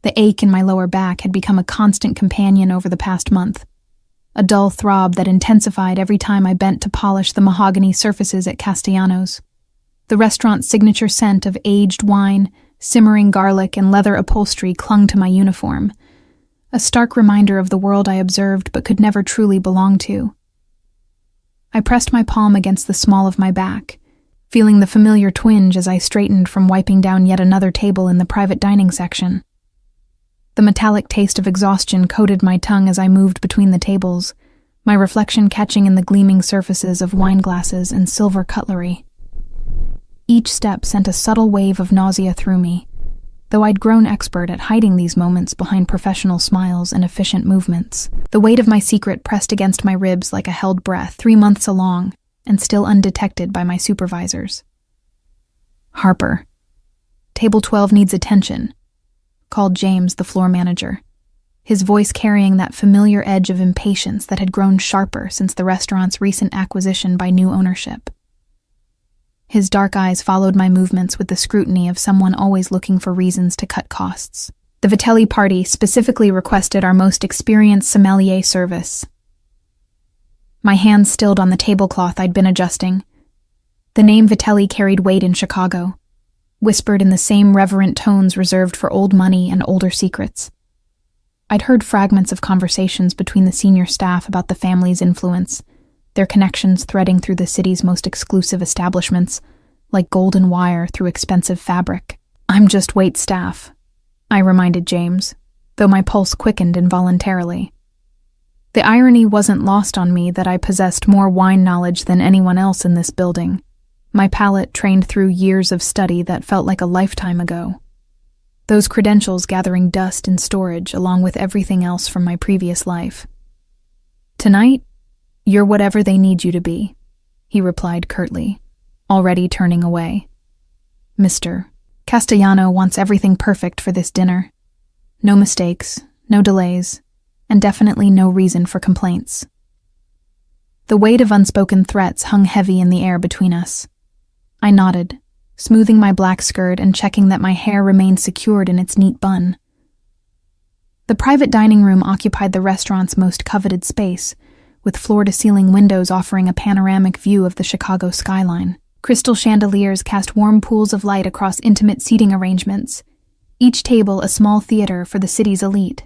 The ache in my lower back had become a constant companion over the past month, a dull throb that intensified every time I bent to polish the mahogany surfaces at Castellanos. The restaurant's signature scent of aged wine, simmering garlic, and leather upholstery clung to my uniform, a stark reminder of the world I observed but could never truly belong to. I pressed my palm against the small of my back, feeling the familiar twinge as I straightened from wiping down yet another table in the private dining section. The metallic taste of exhaustion coated my tongue as I moved between the tables, my reflection catching in the gleaming surfaces of wine glasses and silver cutlery. Each step sent a subtle wave of nausea through me, though I'd grown expert at hiding these moments behind professional smiles and efficient movements. The weight of my secret pressed against my ribs like a held breath, 3 months along, and still undetected by my supervisors. "Harper, Table 12 needs attention," called James, the floor manager, his voice carrying that familiar edge of impatience that had grown sharper since the restaurant's recent acquisition by new ownership. His dark eyes followed my movements with the scrutiny of someone always looking for reasons to cut costs. The Vitelli party specifically requested our most experienced sommelier service. My hands stilled on the tablecloth I'd been adjusting. The name Vitelli carried weight in Chicago, whispered in the same reverent tones reserved for old money and older secrets. I'd heard fragments of conversations between the senior staff about the family's influence, their connections threading through the city's most exclusive establishments, like golden wire through expensive fabric. "I'm just wait staff," I reminded James, though my pulse quickened involuntarily. The irony wasn't lost on me that I possessed more wine knowledge than anyone else in this building, my palate trained through years of study that felt like a lifetime ago. Those credentials gathering dust in storage along with everything else from my previous life. "Tonight, you're whatever they need you to be," he replied curtly, already turning away. "Mr. Castellano wants everything perfect for this dinner. No mistakes, no delays, and definitely no reason for complaints." The weight of unspoken threats hung heavy in the air between us. I nodded, smoothing my black skirt and checking that my hair remained secured in its neat bun. The private dining room occupied the restaurant's most coveted space, with floor-to-ceiling windows offering a panoramic view of the Chicago skyline. Crystal chandeliers cast warm pools of light across intimate seating arrangements, each table a small theater for the city's elite.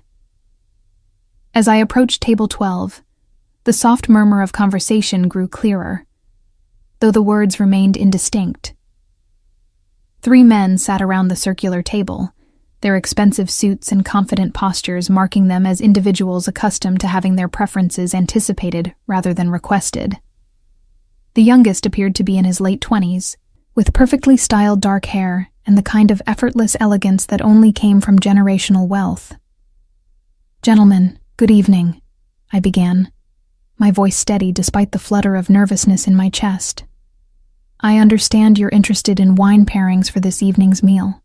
As I approached Table 12, the soft murmur of conversation grew clearer, though the words remained indistinct. 3 men sat around the circular table, their expensive suits and confident postures marking them as individuals accustomed to having their preferences anticipated rather than requested. The youngest appeared to be in his late 20s, with perfectly styled dark hair and the kind of effortless elegance that only came from generational wealth. "Gentlemen, good evening," I began, my voice steady despite the flutter of nervousness in my chest. "I understand you're interested in wine pairings for this evening's meal."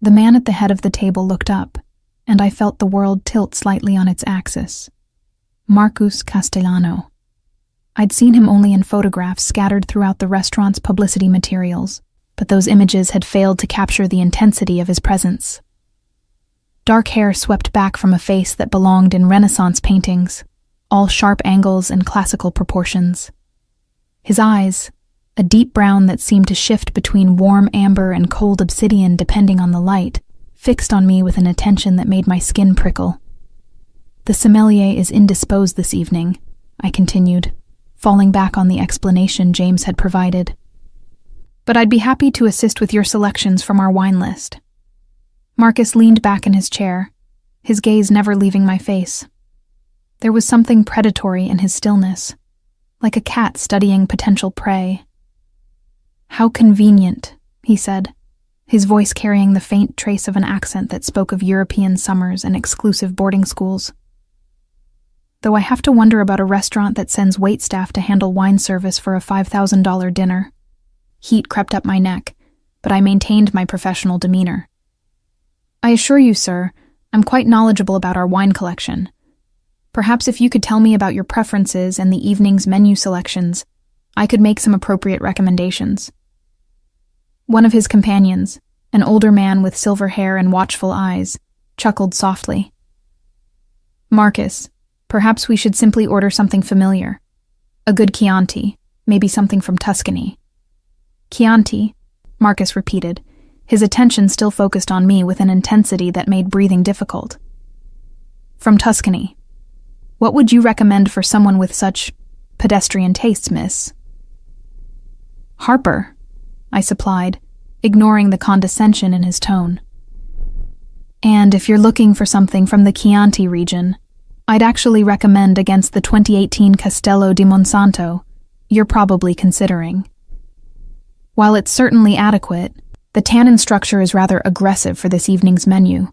The man at the head of the table looked up, and I felt the world tilt slightly on its axis. Marcus Castellano. I'd seen him only in photographs scattered throughout the restaurant's publicity materials, but those images had failed to capture the intensity of his presence. Dark hair swept back from a face that belonged in Renaissance paintings, all sharp angles and classical proportions. His eyes, a deep brown that seemed to shift between warm amber and cold obsidian depending on the light, fixed on me with an attention that made my skin prickle. "The sommelier is indisposed this evening," I continued, falling back on the explanation James had provided. "But I'd be happy to assist with your selections from our wine list." Marcus leaned back in his chair, his gaze never leaving my face. There was something predatory in his stillness, like a cat studying potential prey. "How convenient," he said, his voice carrying the faint trace of an accent that spoke of European summers and exclusive boarding schools. Though I have to wonder about a restaurant that sends waitstaff to handle wine service for a $5,000 dinner. Heat crept up my neck, but I maintained my professional demeanor. "I assure you, sir, I'm quite knowledgeable about our wine collection. Perhaps if you could tell me about your preferences and the evening's menu selections, I could make some appropriate recommendations." One of his companions, an older man with silver hair and watchful eyes, chuckled softly. Marcus, perhaps we should simply order something familiar. A good Chianti, maybe something from Tuscany. Chianti, Marcus repeated, his attention still focused on me with an intensity that made breathing difficult. From Tuscany. What would you recommend for someone with such pedestrian tastes, miss? Harper, I supplied, ignoring the condescension in his tone. And if you're looking for something from the Chianti region, I'd actually recommend against the 2018 Castello di Monsanto you're probably considering. While it's certainly adequate, the tannin structure is rather aggressive for this evening's menu.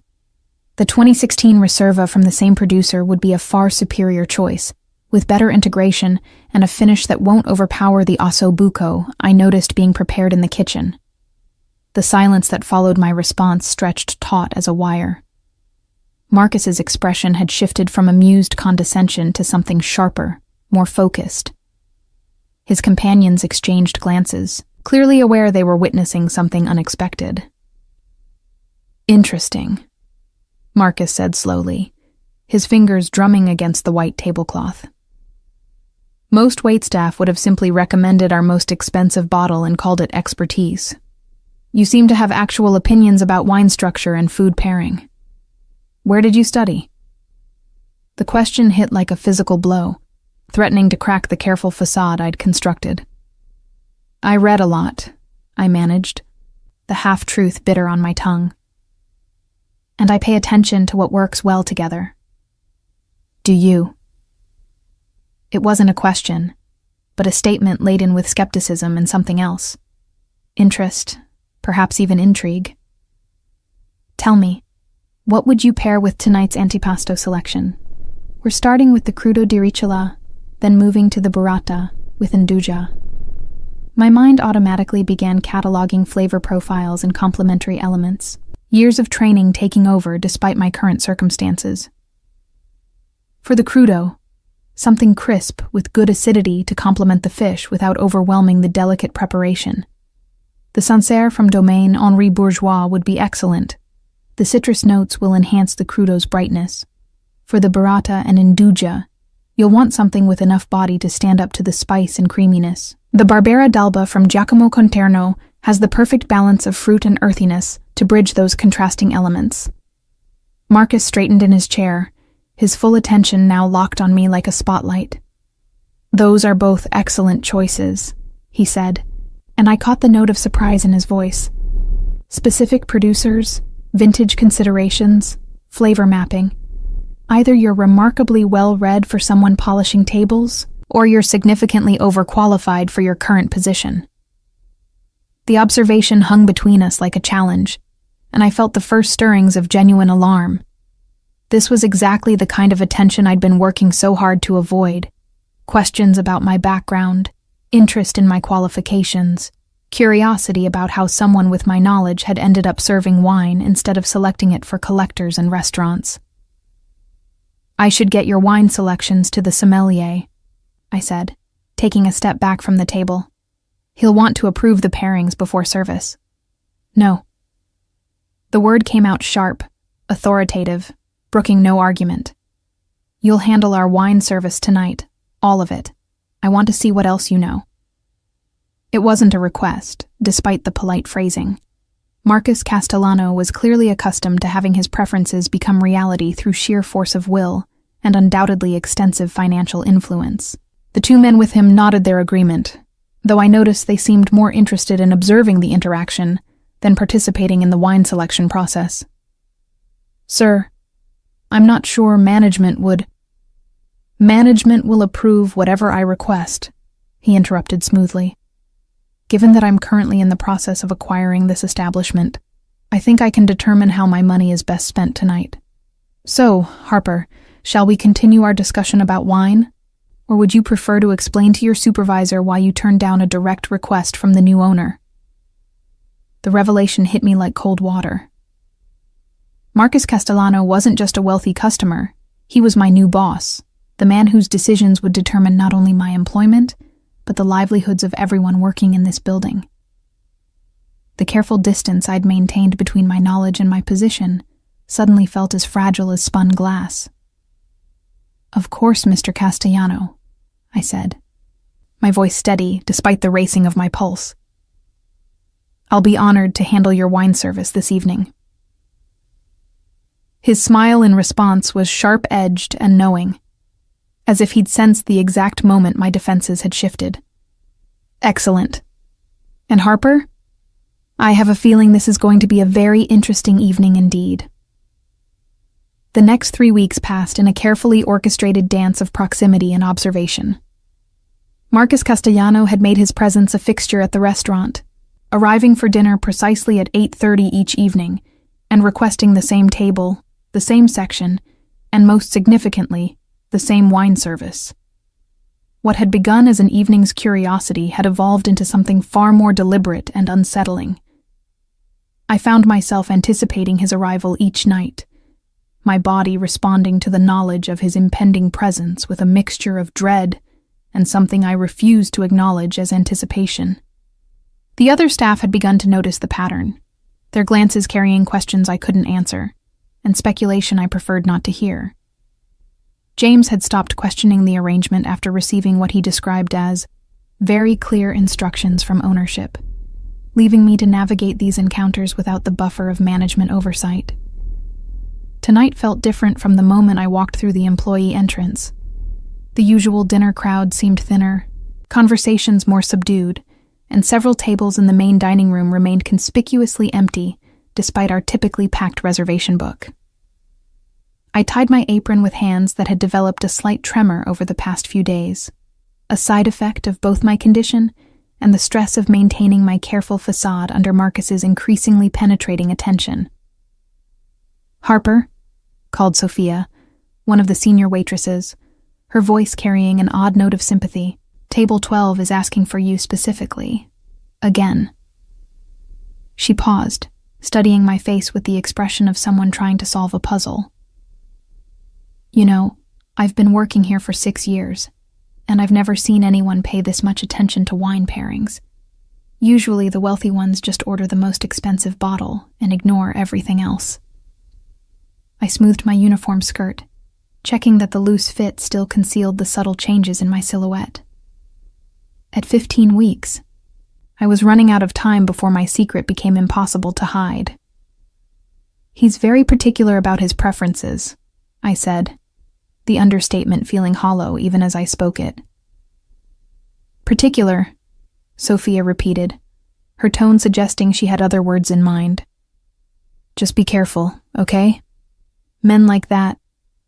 The 2016 Reserva from the same producer would be a far superior choice, with better integration and a finish that won't overpower the osso buco I noticed being prepared in the kitchen. The silence that followed my response stretched taut as a wire. Marcus's expression had shifted from amused condescension to something sharper, more focused. His companions exchanged glances, clearly aware they were witnessing something unexpected. Interesting, Marcus said slowly, his fingers drumming against the white tablecloth. Most waitstaff would have simply recommended our most expensive bottle and called it expertise. You seem to have actual opinions about wine structure and food pairing. Where did you study? The question hit like a physical blow, threatening to crack the careful facade I'd constructed. I read a lot, I managed, the half-truth bitter on my tongue. And I pay attention to what works well together. Do you? It wasn't a question, but a statement laden with skepticism and something else. Interest, perhaps even intrigue. Tell me, what would you pair with tonight's antipasto selection? We're starting with the crudo di ricotta, then moving to the burrata with induja. My mind automatically began cataloging flavor profiles and complementary elements, years of training taking over despite my current circumstances. For the crudo, something crisp with good acidity to complement the fish without overwhelming the delicate preparation. The Sancerre from Domaine Henri Bourgeois would be excellent. The citrus notes will enhance the crudo's brightness. For the burrata and induja, you'll want something with enough body to stand up to the spice and creaminess. The Barbera d'Alba from Giacomo Conterno has the perfect balance of fruit and earthiness to bridge those contrasting elements. Marcus straightened in his chair, his full attention now locked on me like a spotlight. Those are both excellent choices, he said, and I caught the note of surprise in his voice. Specific producers, vintage considerations, flavor mapping. Either you're remarkably well-read for someone polishing tables, or you're significantly overqualified for your current position. The observation hung between us like a challenge, and I felt the first stirrings of genuine alarm. This was exactly the kind of attention I'd been working so hard to avoid. Questions about my background, interest in my qualifications, curiosity about how someone with my knowledge had ended up serving wine instead of selecting it for collectors and restaurants. I should get your wine selections to the sommelier, I said, taking a step back from the table. He'll want to approve the pairings before service. No. The word came out sharp, authoritative, brooking no argument. You'll handle our wine service tonight, all of it. I want to see what else you know. It wasn't a request, despite the polite phrasing. Marcus Castellano was clearly accustomed to having his preferences become reality through sheer force of will and undoubtedly extensive financial influence. The two men with him nodded their agreement, though I noticed they seemed more interested in observing the interaction than participating in the wine selection process. Sir, I'm not sure management would... Management will approve whatever I request, he interrupted smoothly. Given that I'm currently in the process of acquiring this establishment, I think I can determine how my money is best spent tonight. So, Harper, shall we continue our discussion about wine? Or would you prefer to explain to your supervisor why you turned down a direct request from the new owner? The revelation hit me like cold water. Marcus Castellano wasn't just a wealthy customer, he was my new boss, the man whose decisions would determine not only my employment, but the livelihoods of everyone working in this building. The careful distance I'd maintained between my knowledge and my position suddenly felt as fragile as spun glass. "Of course, Mr. Castellano," I said, my voice steady despite the racing of my pulse. "I'll be honored to handle your wine service this evening." His smile in response was sharp-edged and knowing, as if he'd sensed the exact moment my defenses had shifted. "Excellent. And Harper? I have a feeling this is going to be a very interesting evening indeed." The next 3 weeks passed in a carefully orchestrated dance of proximity and observation. Marcus Castellano had made his presence a fixture at the restaurant, arriving for dinner precisely at 8:30 each evening, and requesting the same table, the same section, and most significantly, the same wine service. What had begun as an evening's curiosity had evolved into something far more deliberate and unsettling. I found myself anticipating his arrival each night, my body responding to the knowledge of his impending presence with a mixture of dread and something I refused to acknowledge as anticipation. The other staff had begun to notice the pattern, their glances carrying questions I couldn't answer, and speculation I preferred not to hear. James had stopped questioning the arrangement after receiving what he described as very clear instructions from ownership, leaving me to navigate these encounters without the buffer of management oversight. Tonight felt different from the moment I walked through the employee entrance. The usual dinner crowd seemed thinner, conversations more subdued, and several tables in the main dining room remained conspicuously empty despite our typically packed reservation book. I tied my apron with hands that had developed a slight tremor over the past few days, a side effect of both my condition and the stress of maintaining my careful facade under Marcus's increasingly penetrating attention. "Harper," called Sophia, one of the senior waitresses, her voice carrying an odd note of sympathy. "Table 12 is asking for you specifically. Again." She paused, studying my face with the expression of someone trying to solve a puzzle. "You know, I've been working here for 6 years, and I've never seen anyone pay this much attention to wine pairings. Usually the wealthy ones just order the most expensive bottle and ignore everything else." I smoothed my uniform skirt, checking that the loose fit still concealed the subtle changes in my silhouette. At 15 weeks, I was running out of time before my secret became impossible to hide. "He's very particular about his preferences," I said, the understatement feeling hollow even as I spoke it. "Particular," Sophia repeated, her tone suggesting she had other words in mind. "Just be careful, okay? Men like that,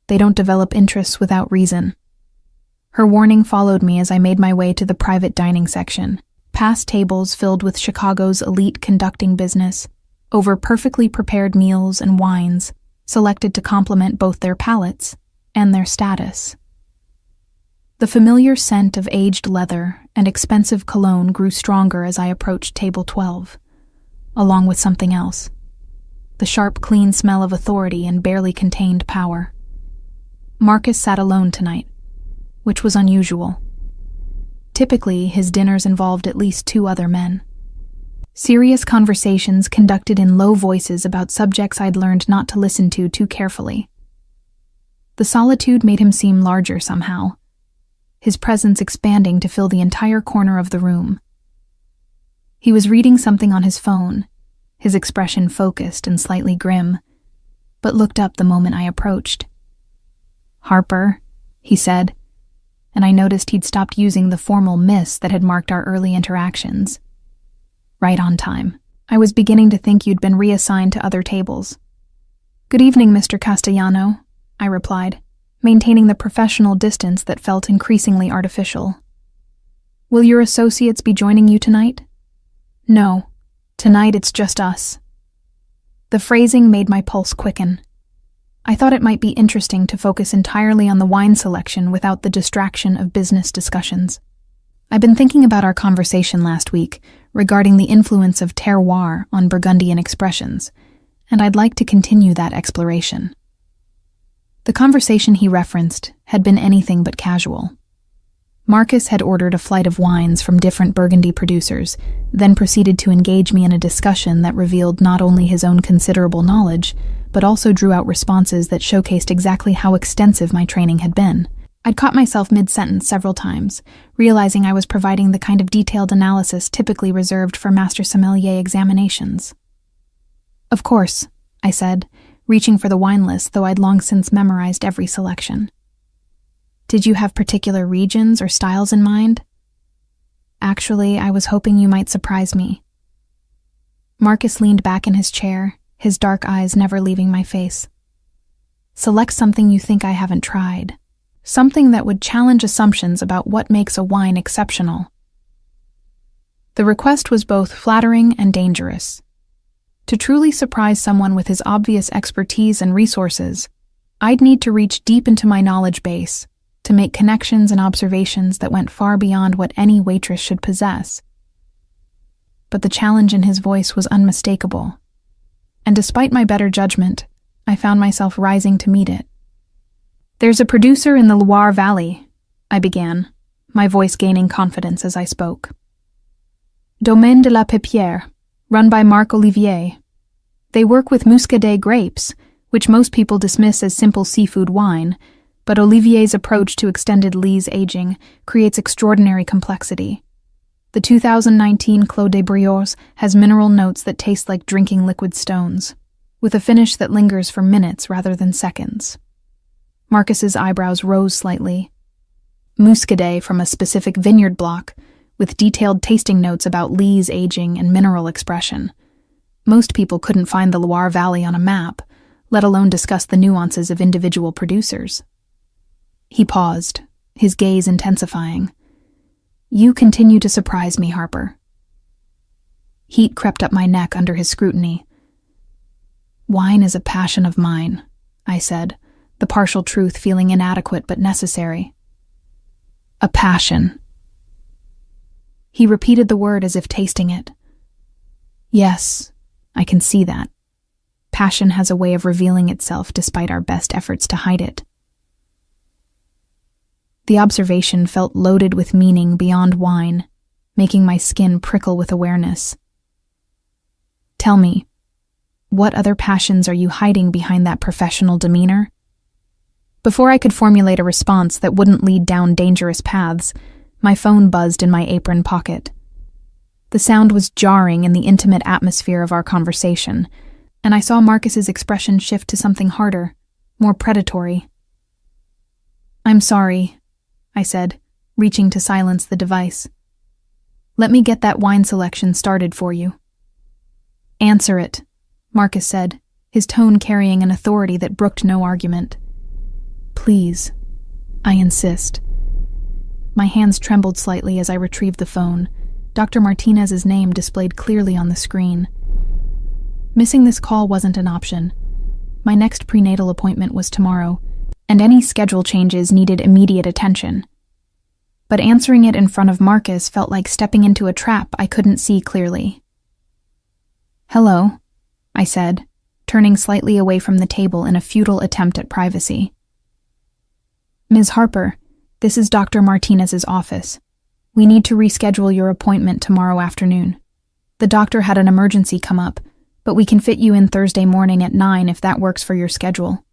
they don't develop interests without reason." Her warning followed me as I made my way to the private dining section, past tables filled with Chicago's elite conducting business, over perfectly prepared meals and wines, selected to complement both their palates and their status. The familiar scent of aged leather and expensive cologne grew stronger as I approached table 12, along with something else. The sharp, clean smell of authority and barely contained power. Marcus sat alone tonight, which was unusual. Typically, his dinners involved at least 2 other men. Serious conversations conducted in low voices about subjects I'd learned not to listen to too carefully. The solitude made him seem larger somehow, his presence expanding to fill the entire corner of the room. He was reading something on his phone, his expression focused and slightly grim, but looked up the moment I approached. "Harper," he said, and I noticed he'd stopped using the formal miss that had marked our early interactions. "Right on time. I was beginning to think you'd been reassigned to other tables." "Good evening, Mr. Castellano," I replied, maintaining the professional distance that felt increasingly artificial. "Will your associates be joining you tonight?" "No. Tonight it's just us." The phrasing made my pulse quicken. I thought it might be interesting to focus entirely on the wine selection without the distraction of business discussions. I've been thinking about our conversation last week regarding the influence of terroir on Burgundian expressions, and I'd like to continue that exploration. The conversation he referenced had been anything but casual. Marcus had ordered a flight of wines from different Burgundy producers, then proceeded to engage me in a discussion that revealed not only his own considerable knowledge, but also drew out responses that showcased exactly how extensive my training had been. I'd caught myself mid-sentence several times, realizing I was providing the kind of detailed analysis typically reserved for master sommelier examinations. "Of course," I said, reaching for the wine list, though I'd long since memorized every selection. "Did you have particular regions or styles in mind?" "Actually, I was hoping you might surprise me." Marcus leaned back in his chair, his dark eyes never leaving my face. "Select something you think I haven't tried. Something that would challenge assumptions about what makes a wine exceptional." The request was both flattering and dangerous. To truly surprise someone with his obvious expertise and resources, I'd need to reach deep into my knowledge base to make connections and observations that went far beyond what any waitress should possess. But the challenge in his voice was unmistakable, and despite my better judgment, I found myself rising to meet it. "There's a producer in the Loire Valley," I began, my voice gaining confidence as I spoke. "Domaine de la Pépinière, run by Marc Olivier. They work with Muscadet grapes, which most people dismiss as simple seafood wine, but Olivier's approach to extended lees aging creates extraordinary complexity. The 2019 Clos des Briors has mineral notes that taste like drinking liquid stones, with a finish that lingers for minutes rather than seconds." Marcus's eyebrows rose slightly. "Muscadet from a specific vineyard block, with detailed tasting notes about lees aging and mineral expression. Most people couldn't find the Loire Valley on a map, let alone discuss the nuances of individual producers." He paused, his gaze intensifying. "You continue to surprise me, Harper." Heat crept up my neck under his scrutiny. "Wine is a passion of mine," I said, the partial truth feeling inadequate but necessary. "A passion." He repeated the word as if tasting it. "Yes, I can see that. Passion has a way of revealing itself despite our best efforts to hide it." The observation felt loaded with meaning beyond wine, making my skin prickle with awareness. "Tell me, what other passions are you hiding behind that professional demeanor?" Before I could formulate a response that wouldn't lead down dangerous paths, my phone buzzed in my apron pocket. The sound was jarring in the intimate atmosphere of our conversation, and I saw Marcus's expression shift to something harder, more predatory. "I'm sorry," I said, reaching to silence the device. "Let me get that wine selection started for you." "Answer it," Marcus said, his tone carrying an authority that brooked no argument. "Please, I insist." My hands trembled slightly as I retrieved the phone, Dr. Martinez's name displayed clearly on the screen. Missing this call wasn't an option. My next prenatal appointment was tomorrow, and any schedule changes needed immediate attention. But answering it in front of Marcus felt like stepping into a trap I couldn't see clearly. "Hello," I said, turning slightly away from the table in a futile attempt at privacy. "Ms. Harper, this is Dr. Martinez's office. We need to reschedule your appointment tomorrow afternoon. The doctor had an emergency come up, but we can fit you in Thursday morning at 9 if that works for your schedule."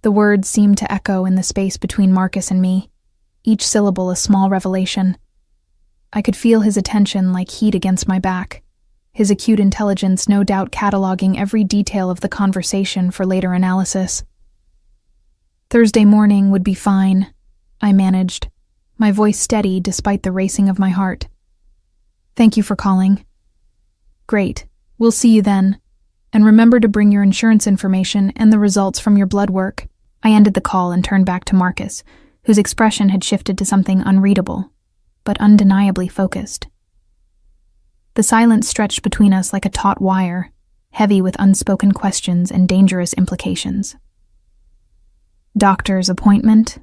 The words seemed to echo in the space between Marcus and me, each syllable a small revelation. I could feel his attention like heat against my back, his acute intelligence no doubt cataloging every detail of the conversation for later analysis. "Thursday morning would be fine," I managed, my voice steady despite the racing of my heart. "Thank you for calling." "Great, we'll see you then. And remember to bring your insurance information and the results from your blood work." I ended the call and turned back to Marcus, whose expression had shifted to something unreadable, but undeniably focused. The silence stretched between us like a taut wire, heavy with unspoken questions and dangerous implications. "Doctor's appointment?"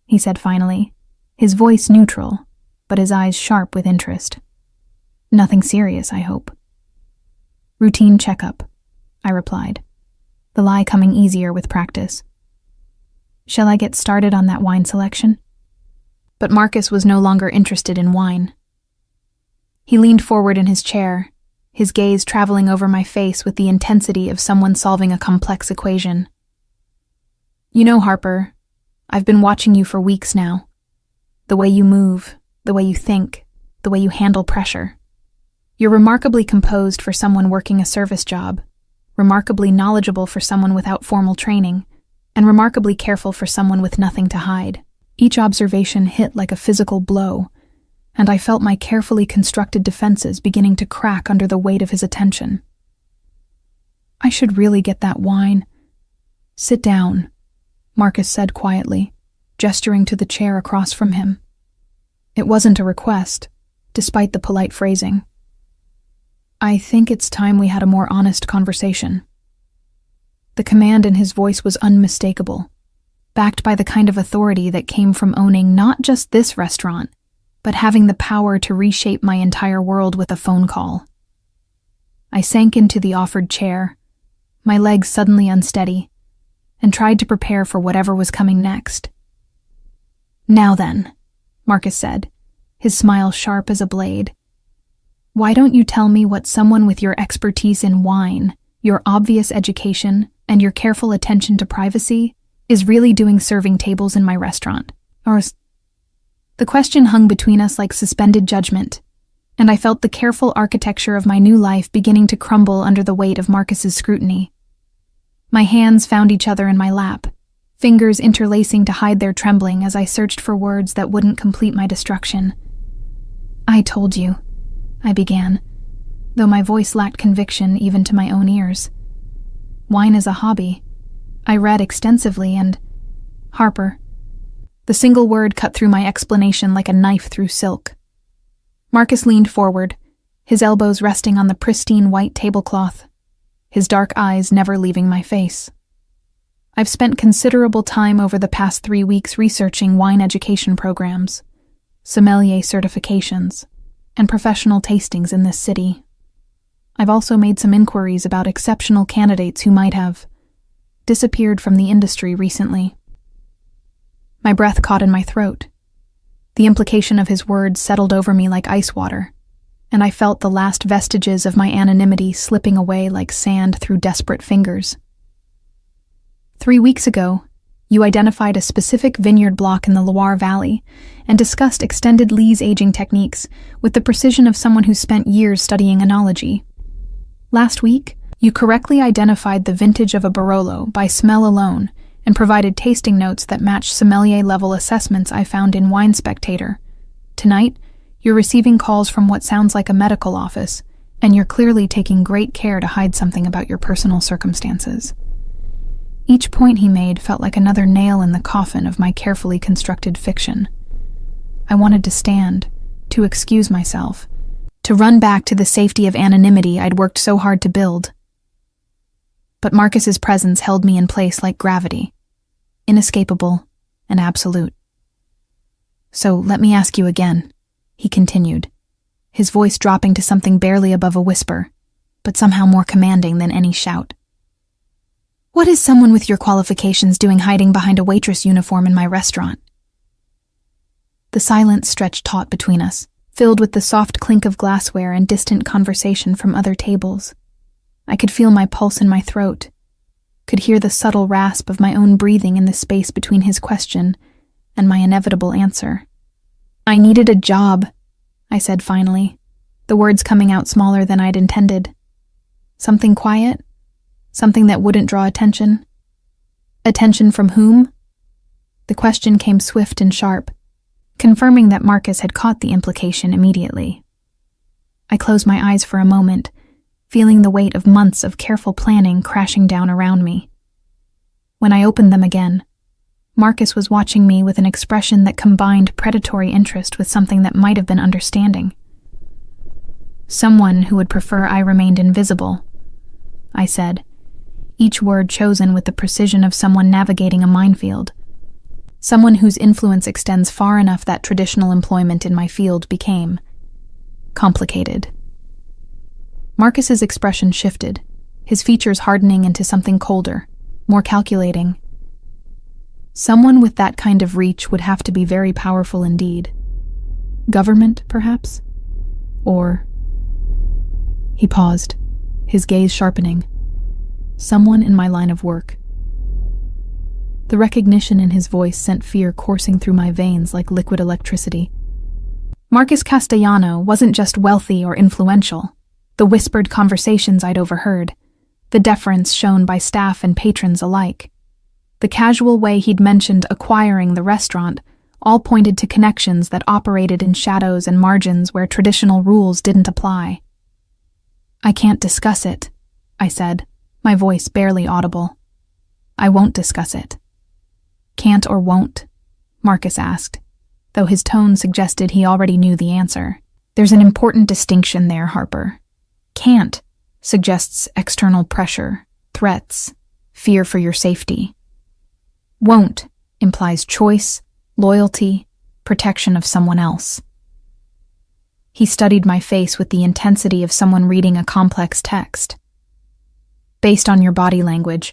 he said finally, his voice neutral, but his eyes sharp with interest. "Nothing serious, I hope." "Routine checkup," I replied, the lie coming easier with practice. "Shall I get started on that wine selection?" But Marcus was no longer interested in wine. He leaned forward in his chair, his gaze traveling over my face with the intensity of someone solving a complex equation. "You know, Harper, I've been watching you for weeks now. The way you move, the way you think, the way you handle pressure. You're remarkably composed for someone working a service job, remarkably knowledgeable for someone without formal training, and remarkably careful for someone with nothing to hide." Each observation hit like a physical blow, and I felt my carefully constructed defenses beginning to crack under the weight of his attention. "I should really get that wine." "Sit down," Marcus said quietly, gesturing to the chair across from him. It wasn't a request, despite the polite phrasing. "I think it's time we had a more honest conversation." The command in his voice was unmistakable, backed by the kind of authority that came from owning not just this restaurant, but having the power to reshape my entire world with a phone call. I sank into the offered chair, my legs suddenly unsteady, and tried to prepare for whatever was coming next. "Now then," Marcus said, his smile sharp as a blade, "why don't you tell me what someone with your expertise in wine, your obvious education, and your careful attention to privacy is really doing serving tables in my restaurant?" The question hung between us like suspended judgment, and I felt the careful architecture of my new life beginning to crumble under the weight of Marcus's scrutiny. My hands found each other in my lap, fingers interlacing to hide their trembling as I searched for words that wouldn't complete my destruction. "I told you," I began, though my voice lacked conviction even to my own ears. "Wine is a hobby. I read extensively and—" "Harper." The single word cut through my explanation like a knife through silk. Marcus leaned forward, his elbows resting on the pristine white tablecloth, his dark eyes never leaving my face. "I've spent considerable time over the past 3 weeks researching wine education programs, sommelier certifications, and professional tastings in this city. I've also made some inquiries about exceptional candidates who might have disappeared from the industry recently." My breath caught in my throat. The implication of his words settled over me like ice water, and I felt the last vestiges of my anonymity slipping away like sand through desperate fingers. 3 weeks ago, you identified a specific vineyard block in the Loire Valley and discussed extended lees aging techniques with the precision of someone who spent years studying enology. Last week, you correctly identified the vintage of a Barolo by smell alone and provided tasting notes that matched sommelier-level assessments I found in Wine Spectator. Tonight, you're receiving calls from what sounds like a medical office, and you're clearly taking great care to hide something about your personal circumstances. Each point he made felt like another nail in the coffin of my carefully constructed fiction. I wanted to stand, to excuse myself, to run back to the safety of anonymity I'd worked so hard to build. But Marcus's presence held me in place like gravity, inescapable and absolute. "So let me ask you again," he continued, his voice dropping to something barely above a whisper, but somehow more commanding than any shout. "What is someone with your qualifications doing hiding behind a waitress uniform in my restaurant?" The silence stretched taut between us, filled with the soft clink of glassware and distant conversation from other tables. I could feel my pulse in my throat, could hear the subtle rasp of my own breathing in the space between his question and my inevitable answer. "I needed a job," I said finally, the words coming out smaller than I'd intended. "Something quiet? Something that wouldn't draw attention?" "Attention from whom?" The question came swift and sharp, confirming that Marcus had caught the implication immediately. I closed my eyes for a moment, feeling the weight of months of careful planning crashing down around me. When I opened them again, Marcus was watching me with an expression that combined predatory interest with something that might have been understanding. "Someone who would prefer I remained invisible," I said, each word chosen with the precision of someone navigating a minefield. Someone whose influence extends far enough that traditional employment in my field became complicated. Marcus's expression shifted, his features hardening into something colder, more calculating. Someone with that kind of reach would have to be very powerful indeed. Government, perhaps? Or... He paused, his gaze sharpening. Someone in my line of work. The recognition in his voice sent fear coursing through my veins like liquid electricity. Marcus Castellano wasn't just wealthy or influential. The whispered conversations I'd overheard, the deference shown by staff and patrons alike, the casual way he'd mentioned acquiring the restaurant, all pointed to connections that operated in shadows and margins where traditional rules didn't apply. "I can't discuss it," I said, my voice barely audible. "I won't discuss it." "Can't or won't?" Marcus asked, though his tone suggested he already knew the answer. "There's an important distinction there, Harper. Can't suggests external pressure, threats, fear for your safety. Won't implies choice, loyalty, protection of someone else." He studied my face with the intensity of someone reading a complex text. "Based on your body language,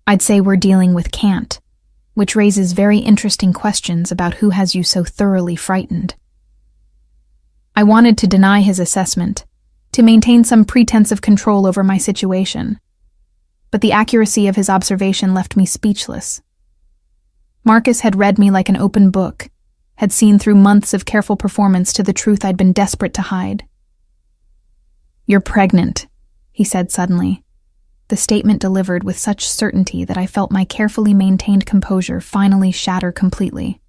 I'd say we're dealing with can't, which raises very interesting questions about who has you so thoroughly frightened." I wanted to deny his assessment, to maintain some pretense of control over my situation, but the accuracy of his observation left me speechless. Marcus had read me like an open book, had seen through months of careful performance to the truth I'd been desperate to hide. "You're pregnant," he said suddenly, the statement delivered with such certainty that I felt my carefully maintained composure finally shatter completely.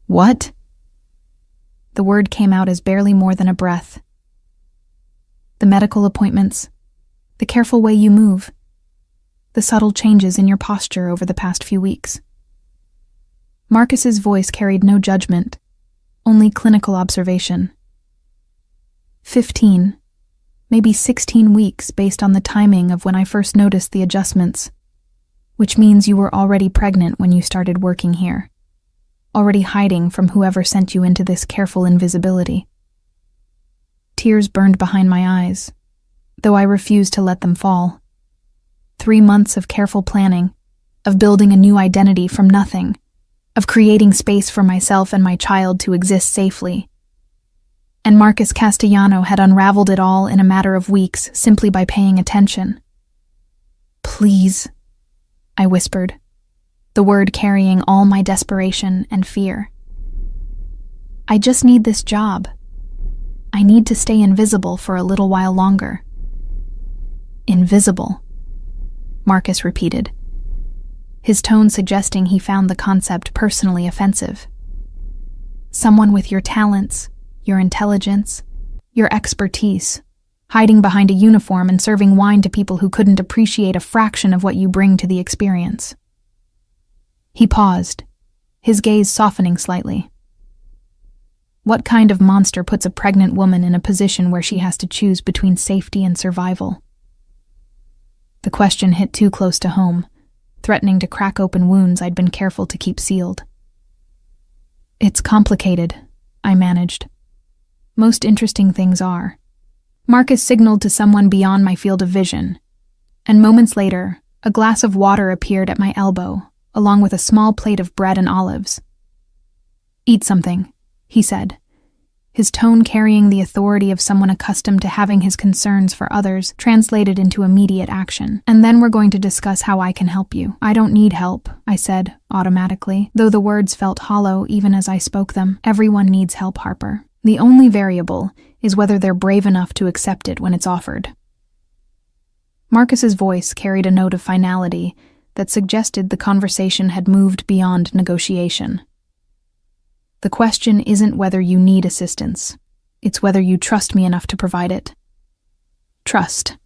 "What?" The word came out as barely more than a breath. "The medical appointments, the careful way you move, the subtle changes in your posture over the past few weeks." Marcus's voice carried no judgment, only clinical observation. 15, maybe 16 weeks based on the timing of when I first noticed the adjustments, which means you were already pregnant when you started working here, already hiding from whoever sent you into this careful invisibility. Tears burned behind my eyes, though I refused to let them fall. 3 months of careful planning, of building a new identity from nothing, of creating space for myself and my child to exist safely. And Marcus Castellano had unraveled it all in a matter of weeks simply by paying attention. "Please," I whispered, the word carrying all my desperation and fear. "I just need this job. I need to stay invisible for a little while longer." "Invisible," Marcus repeated, his tone suggesting he found the concept personally offensive. "Someone with your talents, your intelligence, your expertise, hiding behind a uniform and serving wine to people who couldn't appreciate a fraction of what you bring to the experience." He paused, his gaze softening slightly. "What kind of monster puts a pregnant woman in a position where she has to choose between safety and survival?" The question hit too close to home, threatening to crack open wounds I'd been careful to keep sealed. "It's complicated," I managed. "Most interesting things are." Marcus signaled to someone beyond my field of vision, and moments later, a glass of water appeared at my elbow, along with a small plate of bread and olives. "Eat something," he said, his tone carrying the authority of someone accustomed to having his concerns for others translated into immediate action. "And then we're going to discuss how I can help you." "I don't need help," I said, automatically, though the words felt hollow even as I spoke them. "Everyone needs help, Harper. The only variable is whether they're brave enough to accept it when it's offered." Marcus's voice carried a note of finality that suggested the conversation had moved beyond negotiation. "The question isn't whether you need assistance. It's whether you trust me enough to provide it." Trust.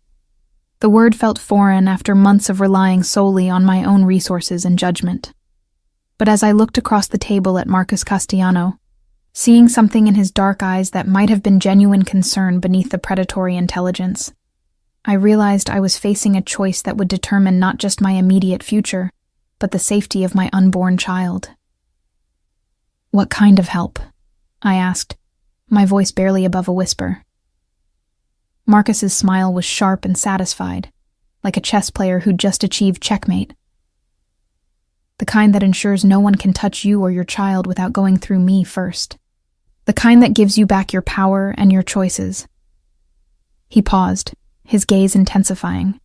The word felt foreign after months of relying solely on my own resources and judgment. But as I looked across the table at Marcus Castellano, seeing something in his dark eyes that might have been genuine concern beneath the predatory intelligence, I realized I was facing a choice that would determine not just my immediate future, but the safety of my unborn child. "What kind of help?" I asked, my voice barely above a whisper. Marcus's smile was sharp and satisfied, like a chess player who'd just achieved checkmate. "The kind that ensures no one can touch you or your child without going through me first. The kind that gives you back your power and your choices." He paused, his gaze intensifying.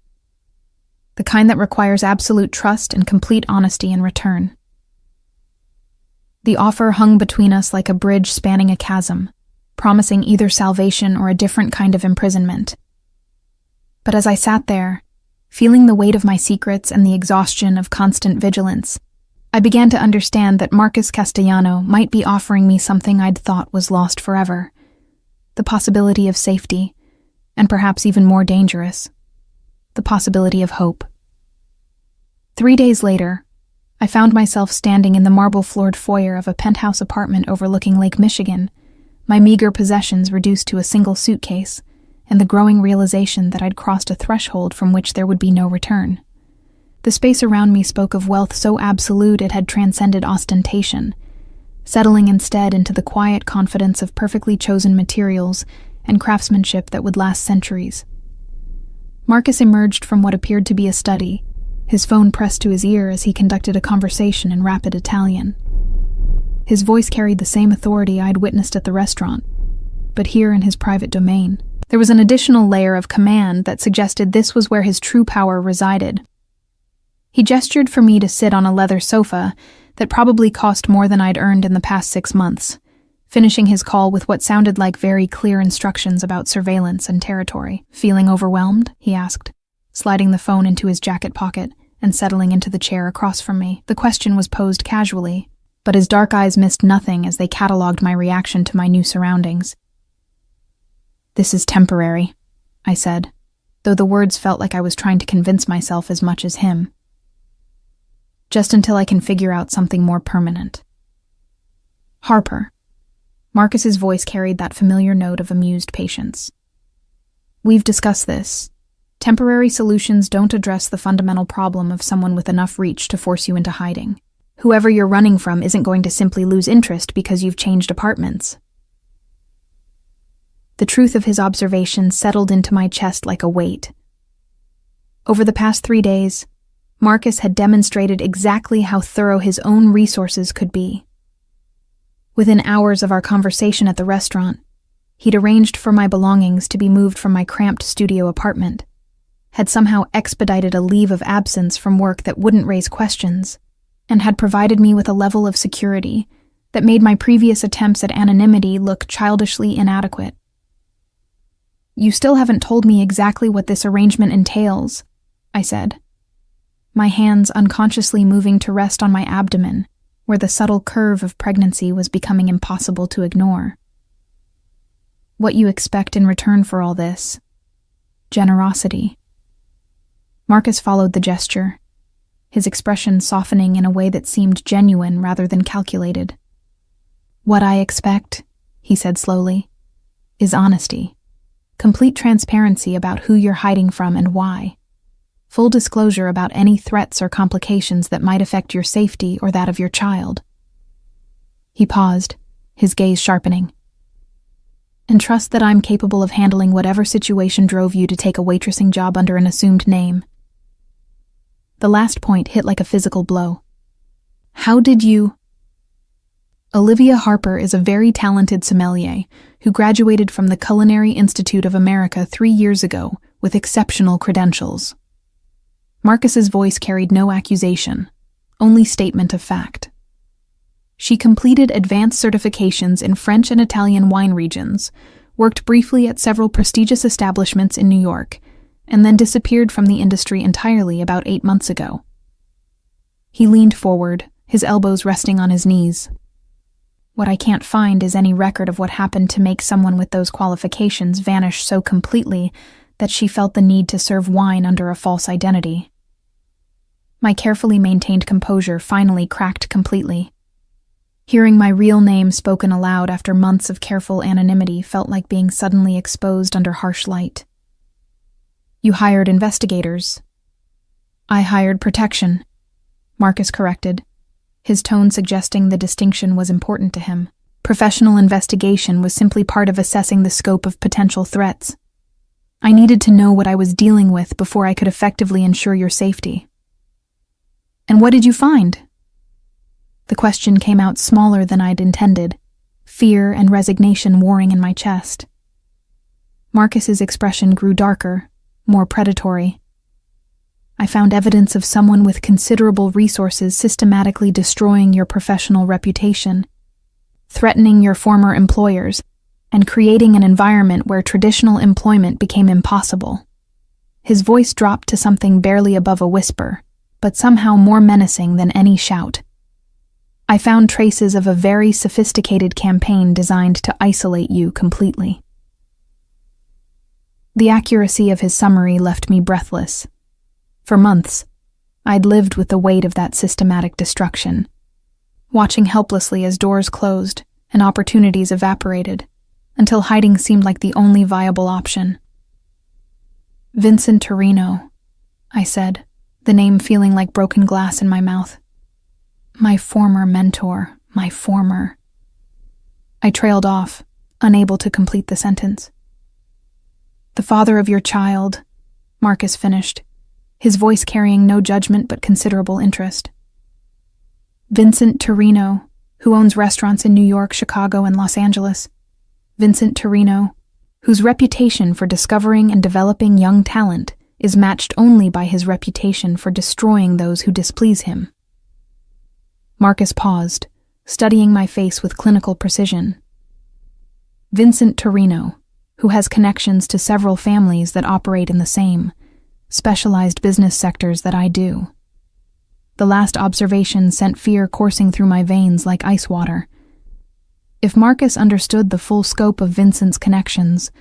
The kind that requires absolute trust and complete honesty in return. The offer hung between us like a bridge spanning a chasm, promising either salvation or a different kind of imprisonment. But as I sat there, feeling the weight of my secrets and the exhaustion of constant vigilance, I began to understand that Marcus Castellano might be offering me something I'd thought was lost forever. The possibility of safety, and perhaps even more dangerous, the possibility of hope. 3 days later, I found myself standing in the marble-floored foyer of a penthouse apartment overlooking Lake Michigan, my meager possessions reduced to a single suitcase, and the growing realization that I'd crossed a threshold from which there would be no return. The space around me spoke of wealth so absolute it had transcended ostentation, settling instead into the quiet confidence of perfectly chosen materials and craftsmanship that would last centuries. Marcus emerged from what appeared to be a study, his phone pressed to his ear as he conducted a conversation in rapid Italian. His voice carried the same authority I'd witnessed at the restaurant, but here in his private domain, there was an additional layer of command that suggested this was where his true power resided. He gestured for me to sit on a leather sofa that probably cost more than I'd earned in the past 6 months, finishing his call with what sounded like very clear instructions about surveillance and territory. "Feeling overwhelmed?" he asked, sliding the phone into his jacket pocket and settling into the chair across from me. The question was posed casually, but his dark eyes missed nothing as they catalogued my reaction to my new surroundings. "This is temporary," I said, though the words felt like I was trying to convince myself as much as him. "Just until I can figure out something more permanent." "Harper." Marcus's voice carried that familiar note of amused patience. "We've discussed this. Temporary solutions don't address the fundamental problem of someone with enough reach to force you into hiding. Whoever you're running from isn't going to simply lose interest because you've changed apartments." The truth of his observation settled into my chest like a weight. Over the past 3 days, Marcus had demonstrated exactly how thorough his own resources could be. Within hours of our conversation at the restaurant, he'd arranged for my belongings to be moved from my cramped studio apartment, had somehow expedited a leave of absence from work that wouldn't raise questions, and had provided me with a level of security that made my previous attempts at anonymity look childishly inadequate. "You still haven't told me exactly what this arrangement entails," I said, my hands unconsciously moving to rest on my abdomen, where the subtle curve of pregnancy was becoming impossible to ignore. "What you expect in return for all this. Generosity." Marcus followed the gesture, his expression softening in a way that seemed genuine rather than calculated. "What I expect," he said slowly, "is honesty. Complete transparency about who you're hiding from and why. Full disclosure about any threats or complications that might affect your safety or that of your child." He paused, his gaze sharpening. "And trust that I'm capable of handling whatever situation drove you to take a waitressing job under an assumed name." The last point hit like a physical blow. "How did you—" Olivia Harper is a very talented sommelier who graduated from the Culinary Institute of America 3 years ago with exceptional credentials. Marcus's voice carried no accusation, only statement of fact. She completed advanced certifications in French and Italian wine regions, worked briefly at several prestigious establishments in New York, and then disappeared from the industry entirely about 8 months ago. He leaned forward, his elbows resting on his knees. "What I can't find is any record of what happened to make someone with those qualifications vanish so completely that she felt the need to serve wine under a false identity." My carefully maintained composure finally cracked completely. Hearing my real name spoken aloud after months of careful anonymity felt like being suddenly exposed under harsh light. "You hired investigators." "I hired protection," Marcus corrected, his tone suggesting the distinction was important to him. Professional investigation was simply part of assessing the scope of potential threats. I needed to know what I was dealing with before I could effectively ensure your safety. "And what did you find?" The question came out smaller than I'd intended, fear and resignation warring in my chest. Marcus's expression grew darker, more predatory. I found evidence of someone with considerable resources systematically destroying your professional reputation, threatening your former employers, and creating an environment where traditional employment became impossible. His voice dropped to something barely above a whisper, but somehow more menacing than any shout. I found traces of a very sophisticated campaign designed to isolate you completely. The accuracy of his summary left me breathless. For months, I'd lived with the weight of that systematic destruction, watching helplessly as doors closed and opportunities evaporated, until hiding seemed like the only viable option. Vincent Torino, I said, the name feeling like broken glass in my mouth. My former mentor, my former. I trailed off, unable to complete the sentence. The father of your child, Marcus finished, his voice carrying no judgment but considerable interest. Vincent Torino, who owns restaurants in New York, Chicago, and Los Angeles. Vincent Torino, whose reputation for discovering and developing young talent is matched only by his reputation for destroying those who displease him. Marcus paused, studying my face with clinical precision. Vincent Torino, who has connections to several families that operate in the same, specialized business sectors that I do. The last observation sent fear coursing through my veins like ice water. If Marcus understood the full scope of Vincent's connections,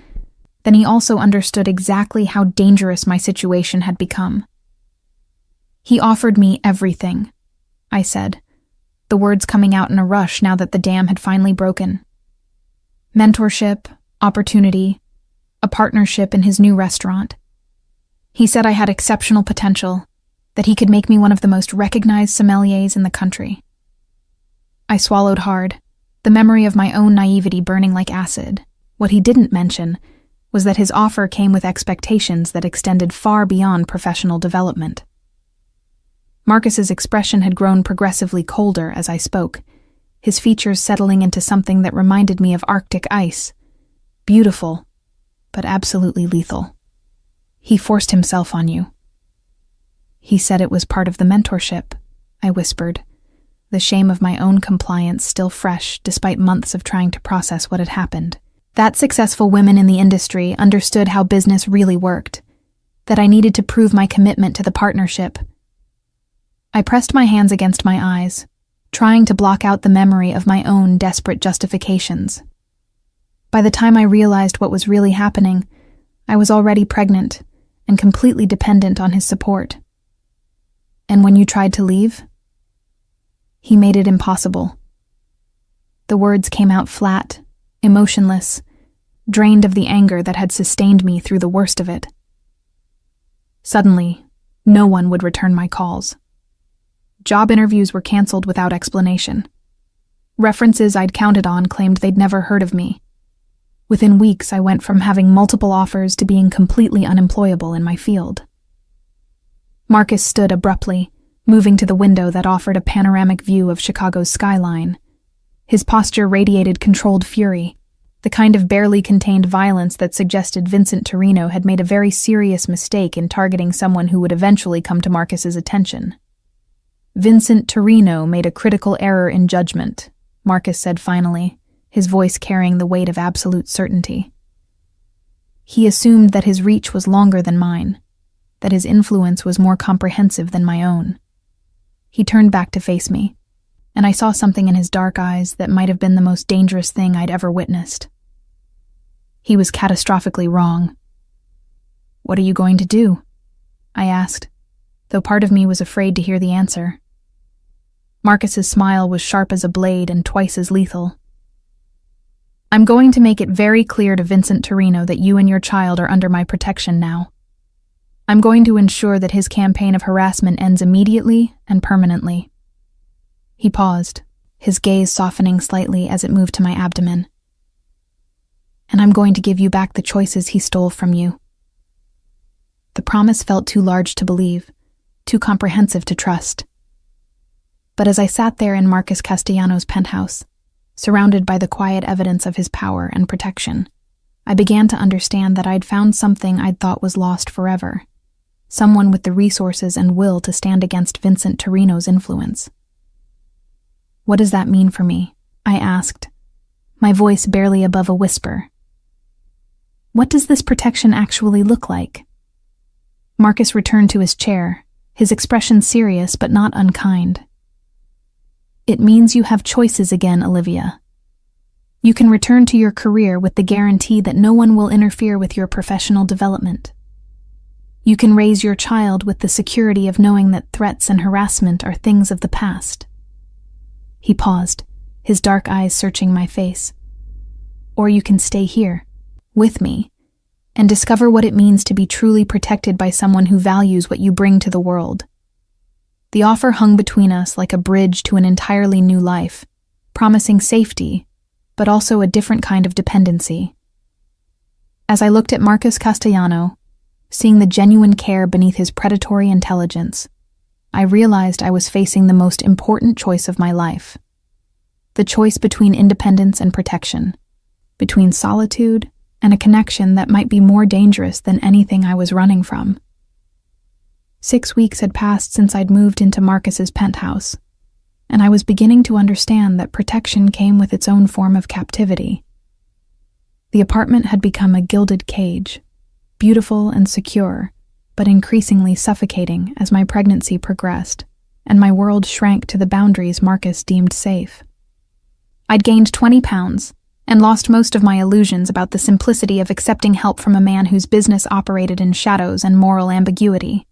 then he also understood exactly how dangerous my situation had become. He offered me everything, I said, the words coming out in a rush now that the dam had finally broken. Mentorship, opportunity, a partnership in his new restaurant. He said I had exceptional potential, that he could make me one of the most recognized sommeliers in the country. I swallowed hard, the memory of my own naivety burning like acid. What he didn't mention was that his offer came with expectations that extended far beyond professional development. Marcus's expression had grown progressively colder as I spoke, his features settling into something that reminded me of Arctic ice. Beautiful, but absolutely lethal. He forced himself on you. He said it was part of the mentorship, I whispered, the shame of my own compliance still fresh despite months of trying to process what had happened. That successful women in the industry understood how business really worked, that I needed to prove my commitment to the partnership. I pressed my hands against my eyes, trying to block out the memory of my own desperate justifications. By the time I realized what was really happening, I was already pregnant and completely dependent on his support. And when you tried to leave, he made it impossible. The words came out flat, emotionless, drained of the anger that had sustained me through the worst of it. Suddenly, no one would return my calls. Job interviews were canceled without explanation. References I'd counted on claimed they'd never heard of me. Within weeks, I went from having multiple offers to being completely unemployable in my field. Marcus stood abruptly, moving to the window that offered a panoramic view of Chicago's skyline. His posture radiated controlled fury, the kind of barely contained violence that suggested Vincent Torino had made a very serious mistake in targeting someone who would eventually come to Marcus's attention. Vincent Torino made a critical error in judgment, Marcus said finally, his voice carrying the weight of absolute certainty. He assumed that his reach was longer than mine, that his influence was more comprehensive than my own. He turned back to face me, and I saw something in his dark eyes that might have been the most dangerous thing I'd ever witnessed. He was catastrophically wrong. "What are you going to do?" I asked, though part of me was afraid to hear the answer. Marcus's smile was sharp as a blade and twice as lethal. "I'm going to make it very clear to Vincent Torino that you and your child are under my protection now. I'm going to ensure that his campaign of harassment ends immediately and permanently." He paused, his gaze softening slightly as it moved to my abdomen. "And I'm going to give you back the choices he stole from you." The promise felt too large to believe, too comprehensive to trust. But as I sat there in Marcus Castellano's penthouse, surrounded by the quiet evidence of his power and protection, I began to understand that I'd found something I'd thought was lost forever. Someone with the resources and will to stand against Vincent Torino's influence. "What does that mean for me?" I asked, my voice barely above a whisper. "What does this protection actually look like?" Marcus returned to his chair, his expression serious but not unkind. "It means you have choices again, Olivia. You can return to your career with the guarantee that no one will interfere with your professional development. You can raise your child with the security of knowing that threats and harassment are things of the past." He paused, his dark eyes searching my face. "Or you can stay here, with me, and discover what it means to be truly protected by someone who values what you bring to the world." The offer hung between us like a bridge to an entirely new life, promising safety, but also a different kind of dependency. As I looked at Marcus Castellano, seeing the genuine care beneath his predatory intelligence, I realized I was facing the most important choice of my life. The choice between independence and protection, between solitude and a connection that might be more dangerous than anything I was running from. 6 weeks had passed since I'd moved into Marcus's penthouse, and I was beginning to understand that protection came with its own form of captivity. The apartment had become a gilded cage, beautiful and secure, but increasingly suffocating as my pregnancy progressed, and my world shrank to the boundaries Marcus deemed safe. I'd gained 20 pounds, and lost most of my illusions about the simplicity of accepting help from a man whose business operated in shadows and moral ambiguity.